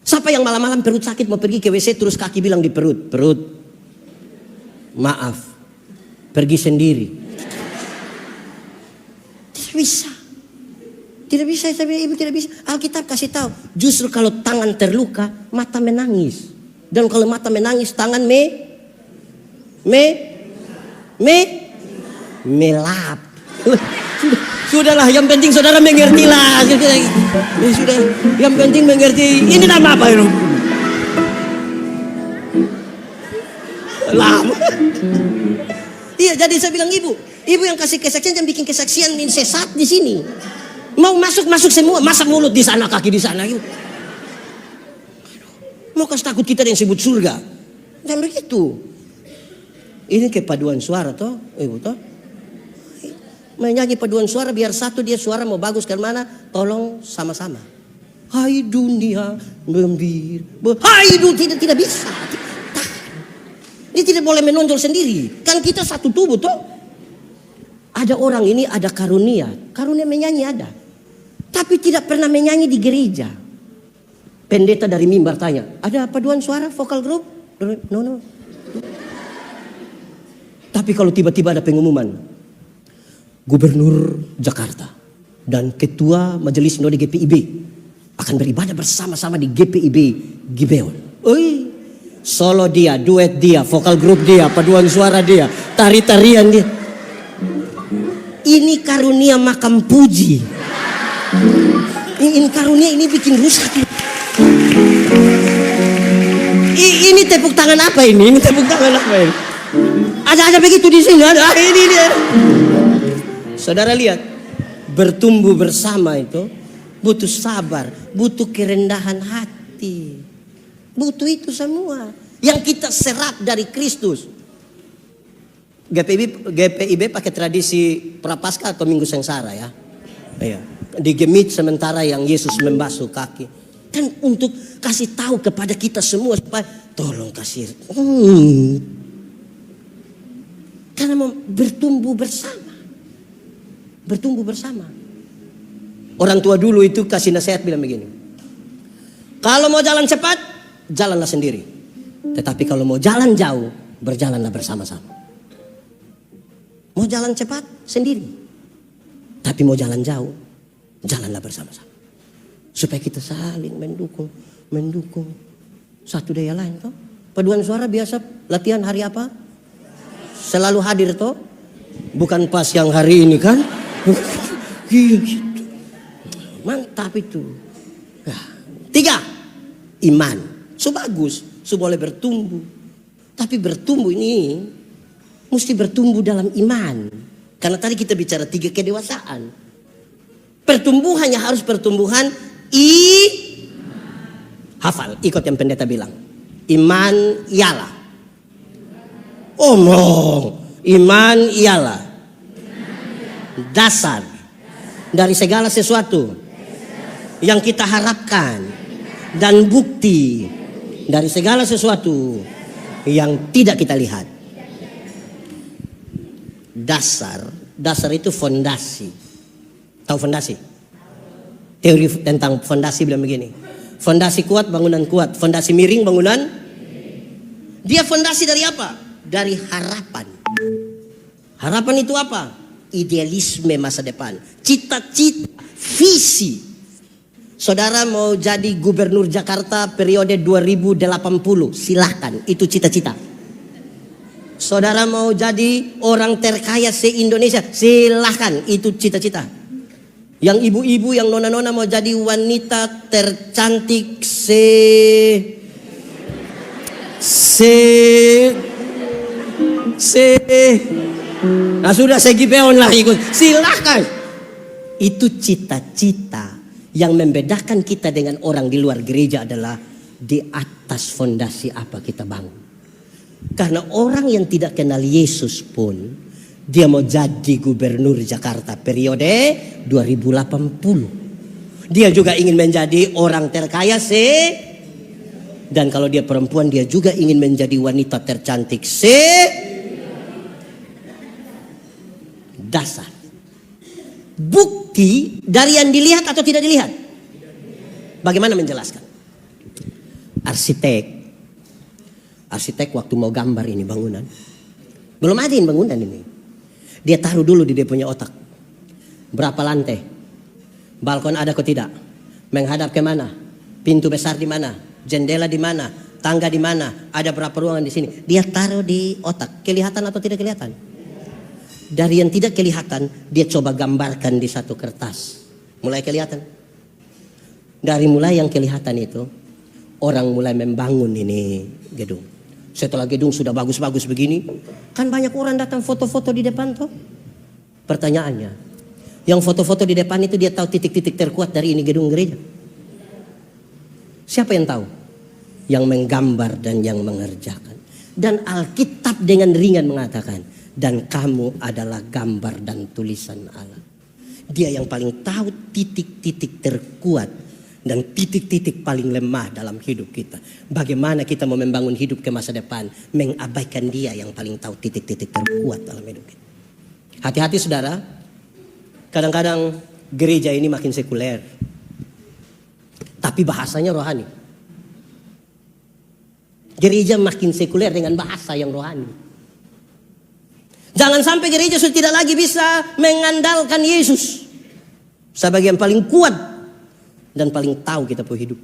Siapa yang malam-malam perut sakit mau pergi ke WC terus kaki bilang di perut, maaf, pergi sendiri. Tidak bisa, saya bilang, ibu tidak bisa. Alkitab kasih tahu, justru kalau tangan terluka, mata menangis. Dan kalau mata menangis, tangan melap. Sudahlah, yang penting saudara mengerti lah. Sudah, yang penting mengerti. Ini nama apa itu? Lama. Iya, jadi saya bilang ibu yang kasih kesaksian jangan bikin kesaksian ini sesat di sini. Mau masuk semua, masak mulut di sana, kaki di sana. Mau kasih takut kita yang sebut surga? Jangan begitu. Ini kepaduan suara toh, ibu toh. Menyanyi paduan suara biar satu dia suara mau bagus ke mana, tolong sama-sama. Hai dunia gembira. Hai dunia, tidak bisa. Dia tidak boleh menonjol sendiri. Kan kita satu tubuh toh. Ada orang ini ada karunia menyanyi ada. Tapi tidak pernah menyanyi di gereja. Pendeta dari mimbar tanya, ada paduan suara vokal grup? No. Tapi kalau tiba-tiba ada pengumuman, Gubernur Jakarta dan Ketua Majelis Sinode GPIB akan beribadah bersama-sama di GPIB Gibeon. Solo dia, duet dia, vokal grup dia, paduan suara dia, tari-tarian dia. Ini karunia makam puji. Ini karunia ini bikin rusak. Ini tepuk tangan apa ini? Ini tepuk tangan apa ini? Ada begitu di sini. Ada ini dia. Saudara lihat, bertumbuh bersama itu butuh sabar, butuh kerendahan hati. Butuh itu semua yang kita serap dari Kristus. GPIB pakai tradisi Prapaskah atau Minggu Sengsara ya. Iya. Digemit sementara yang Yesus membasuh kaki. Dan untuk kasih tahu kepada kita semua supaya tolong kasih. Karena mau bertumbuh bersama. Bertumbuh bersama. Orang tua dulu itu kasih nasihat bilang begini. Kalau mau jalan cepat, jalanlah sendiri. Tetapi kalau mau jalan jauh, berjalanlah bersama-sama. Mau jalan cepat sendiri. Tapi mau jalan jauh, jalanlah bersama-sama. Supaya kita saling mendukung satu daya lain toh. Paduan suara biasa latihan hari apa? Selalu hadir toh. Bukan pas yang hari ini kan. Gitu. Mantap itu. Nah, 3, iman. Bagus, boleh bertumbuh. Tapi bertumbuh ini mesti bertumbuh dalam iman. Karena tadi kita bicara 3 kedewasaan. Pertumbuhannya harus pertumbuhan hafal, ikut yang pendeta bilang. Iman ialah. Omong. Iman ialah dasar dari segala sesuatu yang kita harapkan dan bukti dari segala sesuatu yang tidak kita lihat. Dasar itu fondasi. Tahu fondasi? Teori tentang fondasi bilang begini. Fondasi kuat, bangunan kuat. Fondasi miring, bangunan. Dia fondasi dari apa? Dari harapan. Harapan itu apa? Idealisme masa depan. Cita-cita, visi. Saudara mau jadi gubernur Jakarta periode 2080, silahkan. Itu cita-cita. Saudara mau jadi orang terkaya se-Indonesia, silahkan. Itu cita-cita. Yang ibu-ibu, yang nona-nona mau jadi wanita tercantik nah sudah segi peon lah ikut. Silahkan. Itu cita-cita. Yang membedakan kita dengan orang di luar gereja adalah di atas fondasi apa kita bangun. Karena orang yang tidak kenal Yesus pun, dia mau jadi gubernur Jakarta periode 2080. Dia juga ingin menjadi orang terkaya dan kalau dia perempuan dia juga ingin menjadi wanita tercantik dasar. Bukti dari yang dilihat atau tidak dilihat. Bagaimana menjelaskan? Arsitek waktu mau gambar ini bangunan, belum ada yang bangunan ini. Dia taruh dulu di dia punya otak. Berapa lantai? Balkon ada atau tidak? Menghadap ke mana? Pintu besar di mana? Jendela di mana? Tangga di mana? Ada berapa ruangan di sini? Dia taruh di otak. Kelihatan atau tidak kelihatan? Dari yang tidak kelihatan, dia coba gambarkan di satu kertas. Mulai kelihatan. Dari mulai yang kelihatan itu, orang mulai membangun ini gedung. Setelah gedung sudah bagus-bagus begini, kan banyak orang datang foto-foto di depan tuh. Pertanyaannya, yang foto-foto di depan itu dia tahu titik-titik terkuat dari ini gedung gereja? Siapa yang tahu? Yang menggambar dan yang mengerjakan. Dan Alkitab dengan ringan mengatakan, dan kamu adalah gambar dan tulisan Allah. Dia yang paling tahu titik-titik terkuat dan titik-titik paling lemah dalam hidup kita. Bagaimana kita mau membangun hidup ke masa depan, mengabaikan dia yang paling tahu titik-titik terkuat dalam hidup kita. Hati-hati saudara, kadang-kadang gereja ini makin sekuler, tapi bahasanya rohani. Gereja makin sekuler dengan bahasa yang rohani. Jangan sampai gereja sudah tidak lagi bisa mengandalkan Yesus sebagai yang paling kuat dan paling tahu kita punya hidup.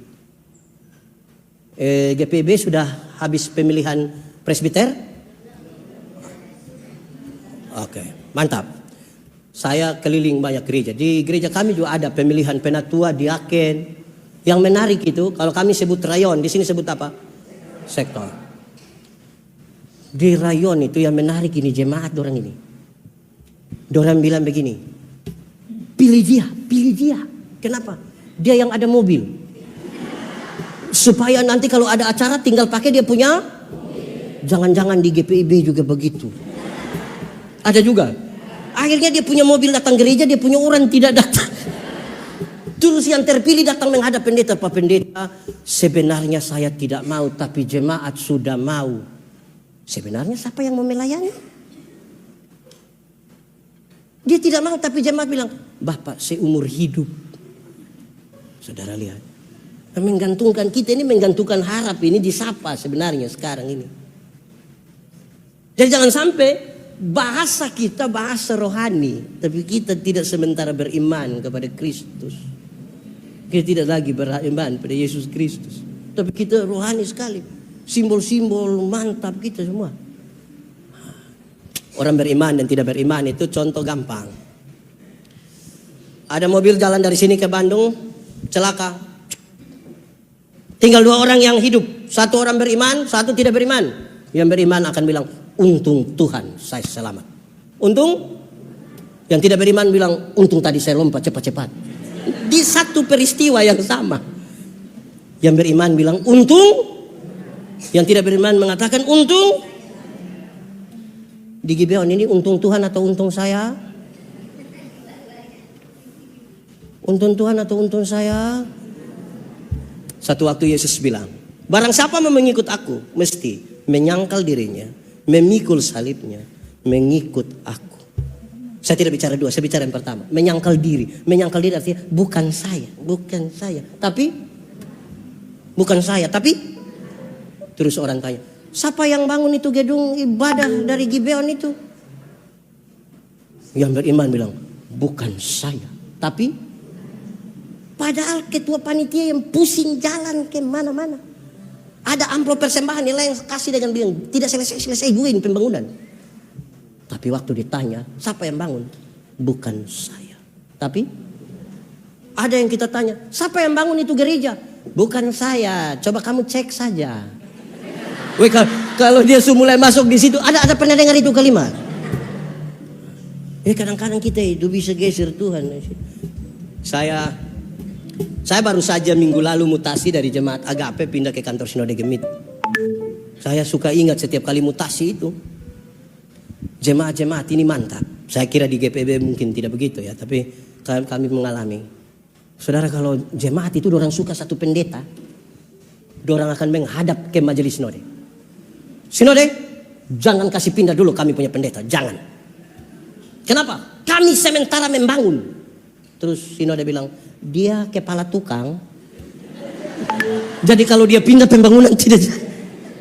GPB sudah habis pemilihan presbiter? Oke, mantap. Saya keliling banyak gereja. Di gereja kami juga ada pemilihan penatua, diaken. Yang menarik itu, kalau kami sebut rayon, di sini sebut apa? Sektor. Di rayon itu yang menarik ini jemaat orang ini. Orang bilang begini, pilih dia. Kenapa? Dia yang ada mobil. Supaya nanti kalau ada acara tinggal pakai dia punya. Jangan-jangan di GPIB juga begitu. Ada juga. Akhirnya dia punya mobil datang gereja, dia punya orang tidak datang. Terus yang terpilih datang menghadap pendeta. Pak Pendeta, sebenarnya saya tidak mau, tapi jemaat sudah mau. Sebenarnya siapa yang mau melayani? Dia tidak mau, tapi jemaat bilang, Bapak seumur hidup. Saudara lihat. Menggantungkan kita ini, menggantungkan harap ini disapa sebenarnya sekarang ini. Jadi jangan sampai bahasa kita bahasa rohani, tapi kita tidak sementara beriman kepada Kristus. Kita tidak lagi beriman pada Yesus Kristus, tapi kita rohani sekali. Simbol-simbol mantap kita semua. Orang beriman dan tidak beriman itu contoh gampang. Ada mobil jalan dari sini ke Bandung, celaka. Tinggal 2 orang yang hidup. 1 orang beriman, 1 tidak beriman. Yang beriman akan bilang, untung Tuhan saya selamat. Untung Yang tidak beriman bilang, untung tadi saya lompat cepat-cepat. Di satu peristiwa yang sama. Yang beriman bilang, untung. Yang tidak beriman mengatakan, untung. Di Gibeon ini untung Tuhan atau untung saya? Untung Tuhan atau untung saya? Satu waktu Yesus bilang, barang siapa mau mengikut aku, mesti menyangkal dirinya, memikul salibnya, mengikut aku. Saya tidak bicara dua, saya bicara yang pertama. Menyangkal diri. Menyangkal diri artinya bukan saya. Bukan saya. Tapi, bukan saya. Tapi, terus orang tanya, siapa yang bangun itu gedung ibadah dari Gibeon itu? Yang beriman bilang, bukan saya. Tapi, padahal ketua panitia yang pusing jalan ke mana-mana. Ada amplop persembahan nilai yang kasih dengan bilang, tidak selesai-selesai gue ini pembangunan. Tapi waktu ditanya, siapa yang bangun? Bukan saya. Tapi ada yang kita tanya, siapa yang bangun itu gereja? Bukan saya. Coba kamu cek saja. Wih, kalau dia mulai masuk di situ, ada pernah dengar itu kalimat? Kadang-kadang kita itu bisa geser Tuhan. Saya baru saja minggu lalu mutasi dari jemaat Agape pindah ke kantor Sinode Gemit. Saya suka ingat setiap kali mutasi itu. Jemaat-jemaat ini mantap. Saya kira di GPB mungkin tidak begitu ya, tapi kami mengalami. Saudara, kalau jemaat itu orang suka satu pendeta, orang akan menghadap ke majelis sinode. Sinode, jangan kasih pindah dulu kami punya pendeta, jangan. Kenapa? Kami sementara membangun. Terus sinode bilang, dia kepala tukang. Jadi kalau dia pindah pembangunan tidak.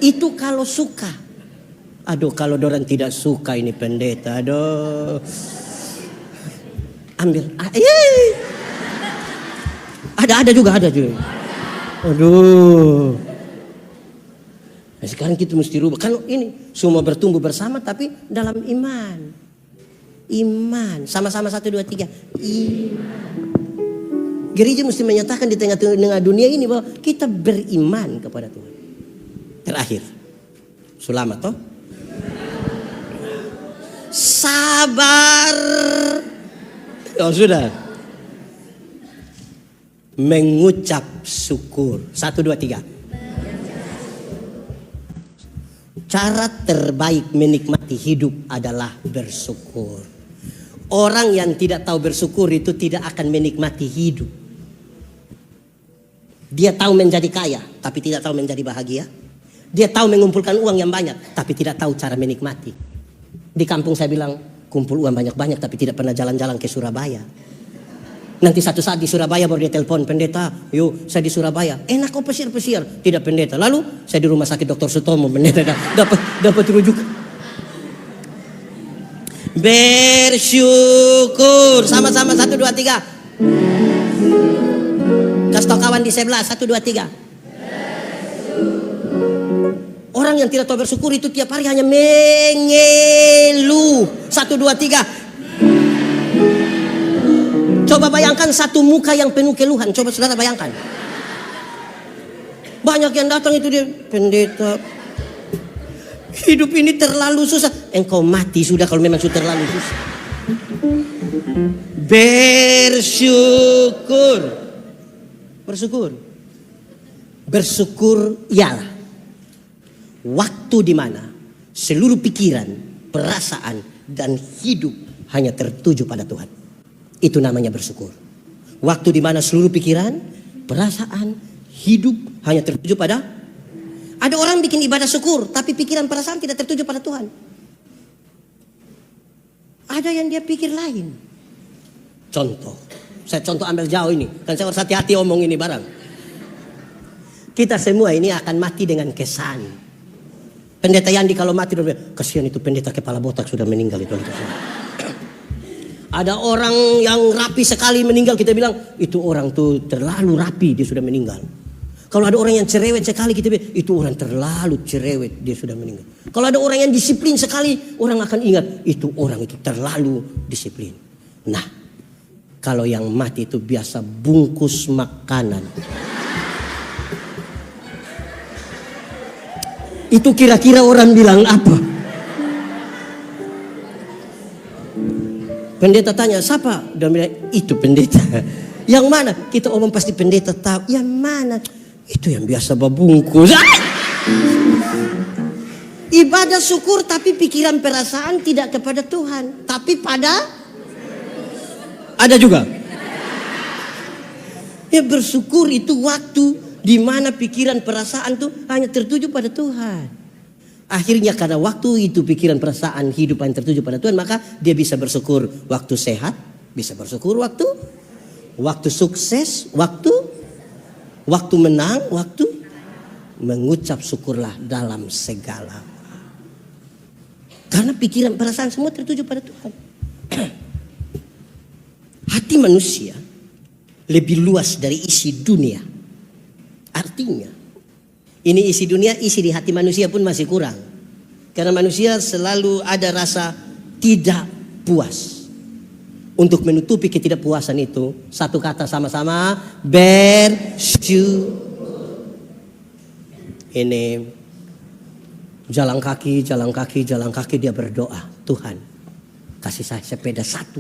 Itu kalau suka. Aduh, kalau dorang tidak suka ini pendeta, aduh. Ambil. Ada juga. Aduh. Nah, sekarang kita mesti rubah. Kan ini semua bertumbuh bersama tapi dalam iman. Iman. Sama-sama 1, 2, 3. Iman. Gereja mesti menyatakan di tengah-tengah dunia ini bahwa kita beriman kepada Tuhan. Terakhir. Selamat toh? Sabar. Oh sudah. Mengucap syukur. 1, 2, 3. Cara terbaik menikmati hidup adalah bersyukur. Orang yang tidak tahu bersyukur itu tidak akan menikmati hidup. Dia tahu menjadi kaya, tapi tidak tahu menjadi bahagia. Dia tahu mengumpulkan uang yang banyak, tapi tidak tahu cara menikmati. Di kampung saya bilang, kumpul uang banyak-banyak tapi tidak pernah jalan-jalan ke Surabaya. Nanti satu saat di Surabaya baru dia telepon, pendeta, yuk saya di Surabaya. Enak kok pesir-pesir, tidak pendeta. Lalu saya di rumah sakit Dr. Sutomo, pendeta dapat rujuk. Bersyukur, sama-sama 1, 2, 3. Kasih tau kawan di sebelah, 1, 2, 3. Orang yang tidak tahu bersyukur itu tiap hari hanya mengeluh. 1, 2, 3. Coba bayangkan satu muka yang penuh keluhan. Coba saudara bayangkan. Banyak yang datang itu dia, pendeta, hidup ini terlalu susah. Engkau mati sudah kalau memang sudah terlalu susah. Bersyukur. Bersyukur. Bersyukur ialah waktu di mana seluruh pikiran, perasaan, dan hidup hanya tertuju pada Tuhan. Itu namanya bersyukur. Waktu di mana seluruh pikiran, perasaan, hidup hanya tertuju pada. Ada orang bikin ibadah syukur, tapi pikiran perasaan tidak tertuju pada Tuhan. Ada yang dia pikir lain. Contoh, saya contoh ambil jauh ini, kan saya harus hati-hati omong ini barang. Kita semua ini akan mati dengan kesan. Pendeta Yandi kalau mati, kasihan itu pendeta kepala botak sudah meninggal itu. Ada orang yang rapi sekali meninggal, kita bilang itu orang tuh terlalu rapi, dia sudah meninggal. Kalau ada orang yang cerewet sekali, kita bilang itu orang terlalu cerewet, dia sudah meninggal. Kalau ada orang yang disiplin sekali, orang akan ingat itu orang itu terlalu disiplin. Nah, kalau yang mati itu biasa bungkus makanan. Itu kira-kira orang bilang apa? Pendeta tanya, siapa? Dia bilang, itu pendeta. Yang mana? Kita omong pasti pendeta tahu. Yang mana? Itu yang biasa babungkus. Ibadah syukur tapi pikiran perasaan tidak kepada Tuhan, tapi pada ada juga. Ya, bersyukur itu waktu di mana pikiran perasaan tuh hanya tertuju pada Tuhan. Akhirnya karena waktu itu pikiran perasaan hidup yang tertuju pada Tuhan, maka dia bisa bersyukur waktu sehat, bisa bersyukur waktu sukses, waktu menang, waktu mengucap syukurlah dalam segala. Karena pikiran perasaan semua tertuju pada Tuhan. Hati manusia lebih luas dari isi dunia. Artinya, ini isi dunia, isi di hati manusia pun masih kurang. Karena manusia selalu ada rasa tidak puas. Untuk menutupi ketidakpuasan itu, satu kata sama-sama, bersyukur. Ini jalan kaki dia berdoa, Tuhan kasih saya sepeda satu.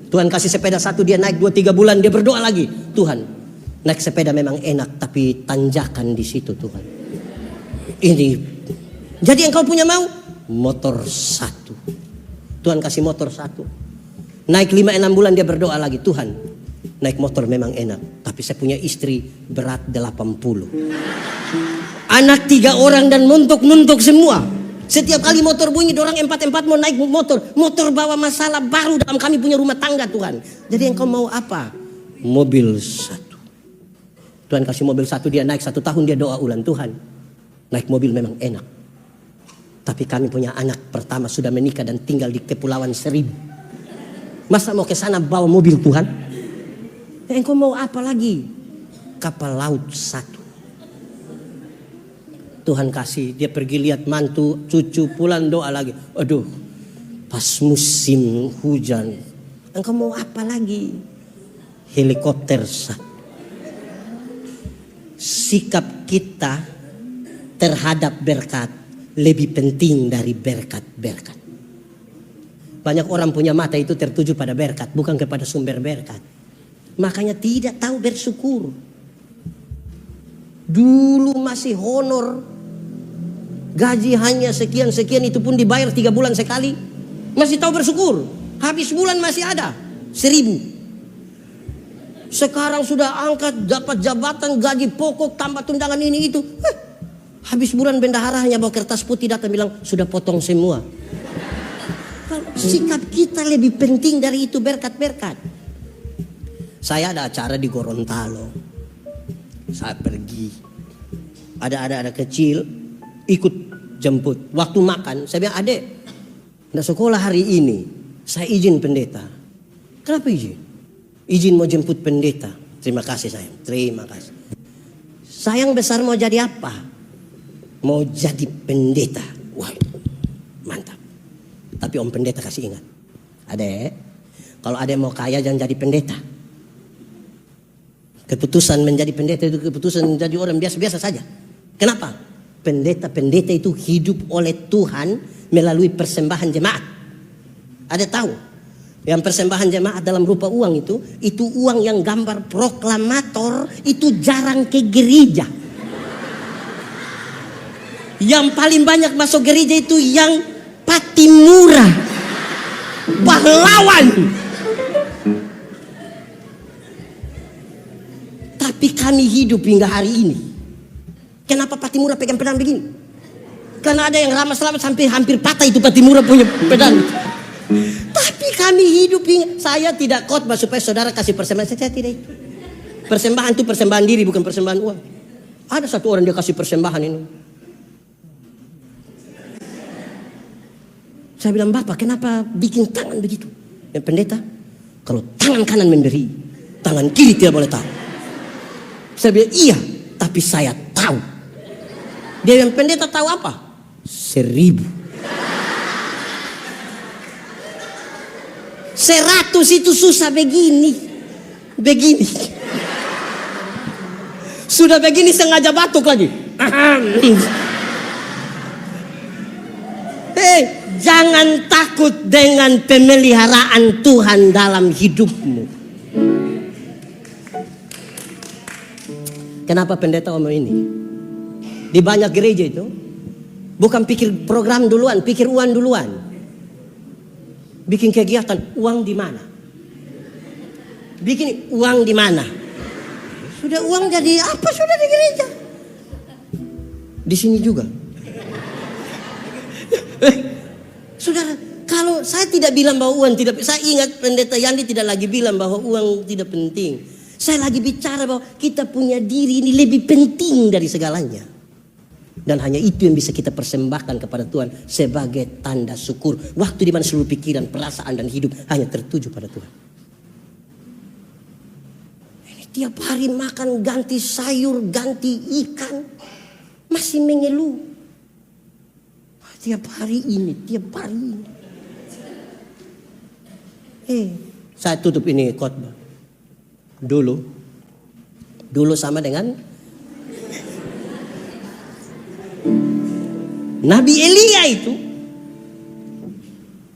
Tuhan kasih sepeda satu, dia naik 2-3 bulan, dia berdoa lagi, Tuhan naik sepeda memang enak tapi tanjakan di situ Tuhan. Ini jadi engkau punya mau motor satu, Tuhan kasih motor satu. Naik 5-6 bulan dia berdoa lagi, Tuhan naik motor memang enak tapi saya punya istri berat 80, anak 3 orang dan nuntuk semua. Setiap kali motor bunyi, dorang 4 mau naik motor bawa masalah baru dalam kami punya rumah tangga Tuhan. Jadi engkau mau apa? Mobil satu. Tuhan kasih mobil satu, dia naik 1 tahun dia doa ulang, Tuhan naik mobil memang enak tapi kami punya anak pertama sudah menikah dan tinggal di Kepulauan Seribu. Masa mau ke sana bawa mobil Tuhan? Engkau mau apa lagi? Kapal laut satu. Tuhan kasih, dia pergi lihat mantu, cucu, pulang doa lagi. Aduh, pas musim hujan. Engkau mau apa lagi? Helikopter satu. Sikap kita terhadap berkat lebih penting dari berkat-berkat. Banyak orang punya mata itu tertuju pada berkat, bukan kepada sumber berkat. Makanya tidak tahu bersyukur. Dulu masih honor, gaji hanya sekian-sekian, itu pun dibayar 3 bulan sekali. Masih tahu bersyukur. Habis bulan masih ada 1.000. Sekarang sudah angkat, dapat jabatan, gaji pokok, tambah tunjangan ini itu. Habis bulan bendahara hanya bawa kertas putih datang bilang sudah potong semua. Sikap kita lebih penting dari itu berkat-berkat. Saya ada acara di Gorontalo. Saya pergi. Ada anak kecil ikut jemput. Waktu makan saya bilang, adek nggak sekolah hari ini. Saya izin pendeta. Kenapa izin? Izin mau jemput pendeta. Terima kasih sayang. Terima kasih. Sayang besar mau jadi apa? Mau jadi pendeta. Wah, mantap. Tapi om pendeta kasih ingat, adek, kalau adek mau kaya jangan jadi pendeta. Keputusan menjadi pendeta itu keputusan menjadi orang biasa-biasa saja. Kenapa? Pendeta-pendeta itu hidup oleh Tuhan melalui persembahan jemaat. Ada tahu? Yang persembahan jemaat dalam rupa uang itu uang yang gambar proklamator, itu jarang ke gereja. Yang paling banyak masuk gereja itu yang Patimura, pahlawan. Tapi kami hidup hingga hari ini. Kenapa Patimura pegang pedang begini? Karena ada yang ramah selamat sampai hampir patah itu Patimura punya pedang. Tapi kami hidup hingga, saya tidak khotbah supaya saudara kasih persembahan. Saya tidak itu. Persembahan itu persembahan diri, bukan persembahan uang. Ada satu orang dia kasih persembahan ini. Saya bilang, Bapak kenapa bikin tangan begitu? Yang pendeta, kalau tangan kanan memberi, tangan kiri tidak boleh tahu. Saya bilang, iya, tapi saya tahu. Dia yang pendeta tahu apa? 1.000. 100 itu susah begini. Begini. Sudah begini sengaja batuk lagi. Jangan takut dengan pemeliharaan Tuhan dalam hidupmu. Kenapa pendeta ngomong ini? Di banyak gereja itu bukan pikir program duluan, pikir uang duluan. Bikin kegiatan, uang di mana? Bikin uang di mana? Sudah uang jadi apa sudah di gereja? Di sini juga. Saudara, kalau saya tidak bilang bahwa uang tidak, saya ingat pendeta Yandi tidak lagi bilang bahwa uang tidak penting. Saya lagi bicara bahwa kita punya diri ini lebih penting dari segalanya. Dan hanya itu yang bisa kita persembahkan kepada Tuhan sebagai tanda syukur. Waktu di mana seluruh pikiran, perasaan dan hidup hanya tertuju pada Tuhan. Ini tiap hari makan ganti sayur, ganti ikan, masih mengeluh. Tiap hari ini, tiap hari ini. Saya tutup ini khotbah. Dulu sama dengan Nabi Elia itu.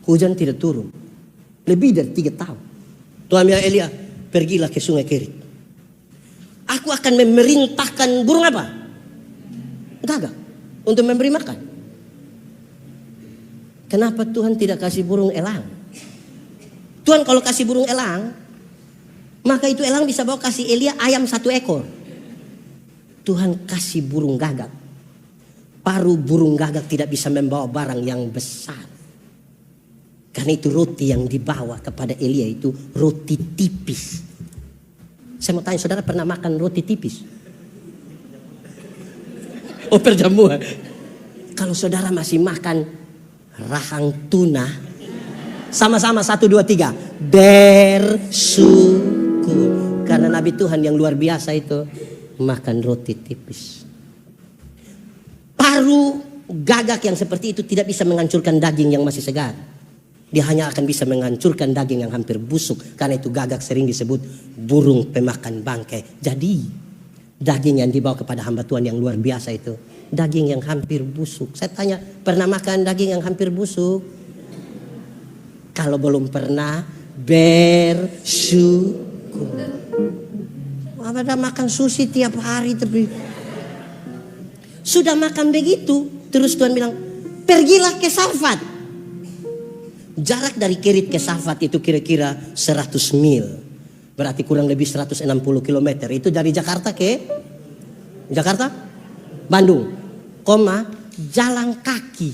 Hujan tidak turun. Lebih dari 3 tahun. Tuhan bilang, Elia, pergilah ke sungai Kerit. Aku akan memerintahkan burung apa? Gagak. Untuk memberi makan. Kenapa Tuhan tidak kasih burung elang? Tuhan kalau kasih burung elang, maka itu elang bisa bawa kasih Elia ayam 1 ekor. Tuhan kasih burung gagak. Paruh burung gagak tidak bisa membawa barang yang besar. Karena itu roti yang dibawa kepada Elia itu roti tipis. Saya mau tanya, saudara pernah makan roti tipis? Oh, perjamuan. Kalau saudara masih makan rahang tuna, sama-sama 1, 2, 3 bersyukur. Karena Nabi Tuhan yang luar biasa itu makan roti tipis. Paruh gagak yang seperti itu tidak bisa menghancurkan daging yang masih segar. Dia hanya akan bisa menghancurkan daging yang hampir busuk. Karena itu gagak sering disebut burung pemakan bangkai. Jadi daging yang dibawa kepada hamba Tuhan yang luar biasa itu daging yang hampir busuk. Saya tanya, pernah makan daging yang hampir busuk? Kalau belum pernah, bersyukur. Ada makan sushi tiap hari tapi sudah makan begitu, terus Tuhan bilang, pergilah ke Safat. Jarak dari Kerit ke Safat itu kira-kira 100 mil. Berarti kurang lebih 160 km. Itu dari Jakarta ke Bandung. Jalan kaki.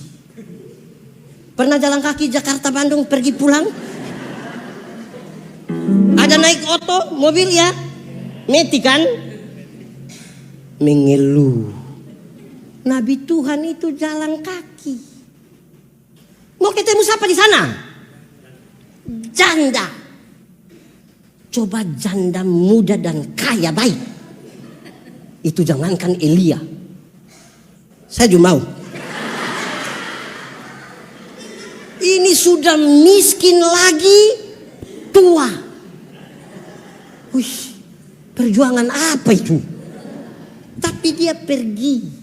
Pernah jalan kaki Jakarta Bandung pergi pulang? Ada naik oto, mobil ya? Meti kan? Mengeluh. Nabi Tuhan itu jalan kaki. Mau ketemu siapa di sana? Janda. Coba janda muda dan kaya baik. Itu jangankan Elia. Saya juga mau. Ini sudah miskin lagi, tua. Wih, perjuangan apa itu? Tapi dia pergi.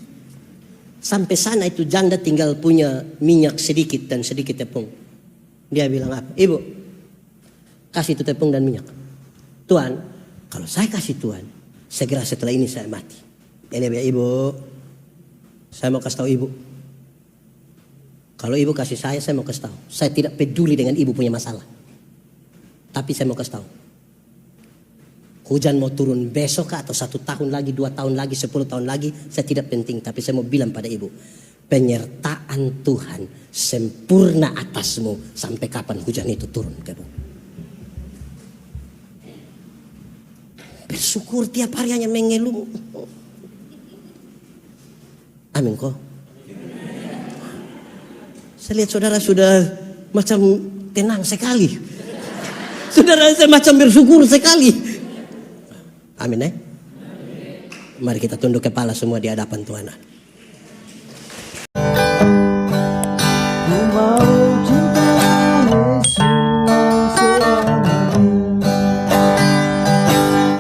Sampai sana itu janda tinggal punya minyak sedikit dan sedikit tepung. Dia bilang apa? Ibu, kasih itu tepung dan minyak. Tuhan, kalau saya kasih Tuhan, segera setelah ini saya mati. Dia bilang, ibu, saya mau kasih tahu ibu. Kalau ibu kasih saya mau kasih tahu. Saya tidak peduli dengan ibu punya masalah. Tapi saya mau kasih tahu. Hujan mau turun besok atau 1 tahun lagi, 2 tahun lagi, 10 tahun lagi, saya tidak penting. Tapi saya mau bilang pada ibu, penyertaan Tuhan sempurna atasmu sampai kapan hujan itu turun ke bumi. Bersyukur tiap hari hanya mengeluh. Amin kok. Saya lihat saudara sudah macam tenang sekali. Saudara saya macam bersyukur sekali. Amin ya. Mari kita tunduk kepala semua di hadapan Tuhan.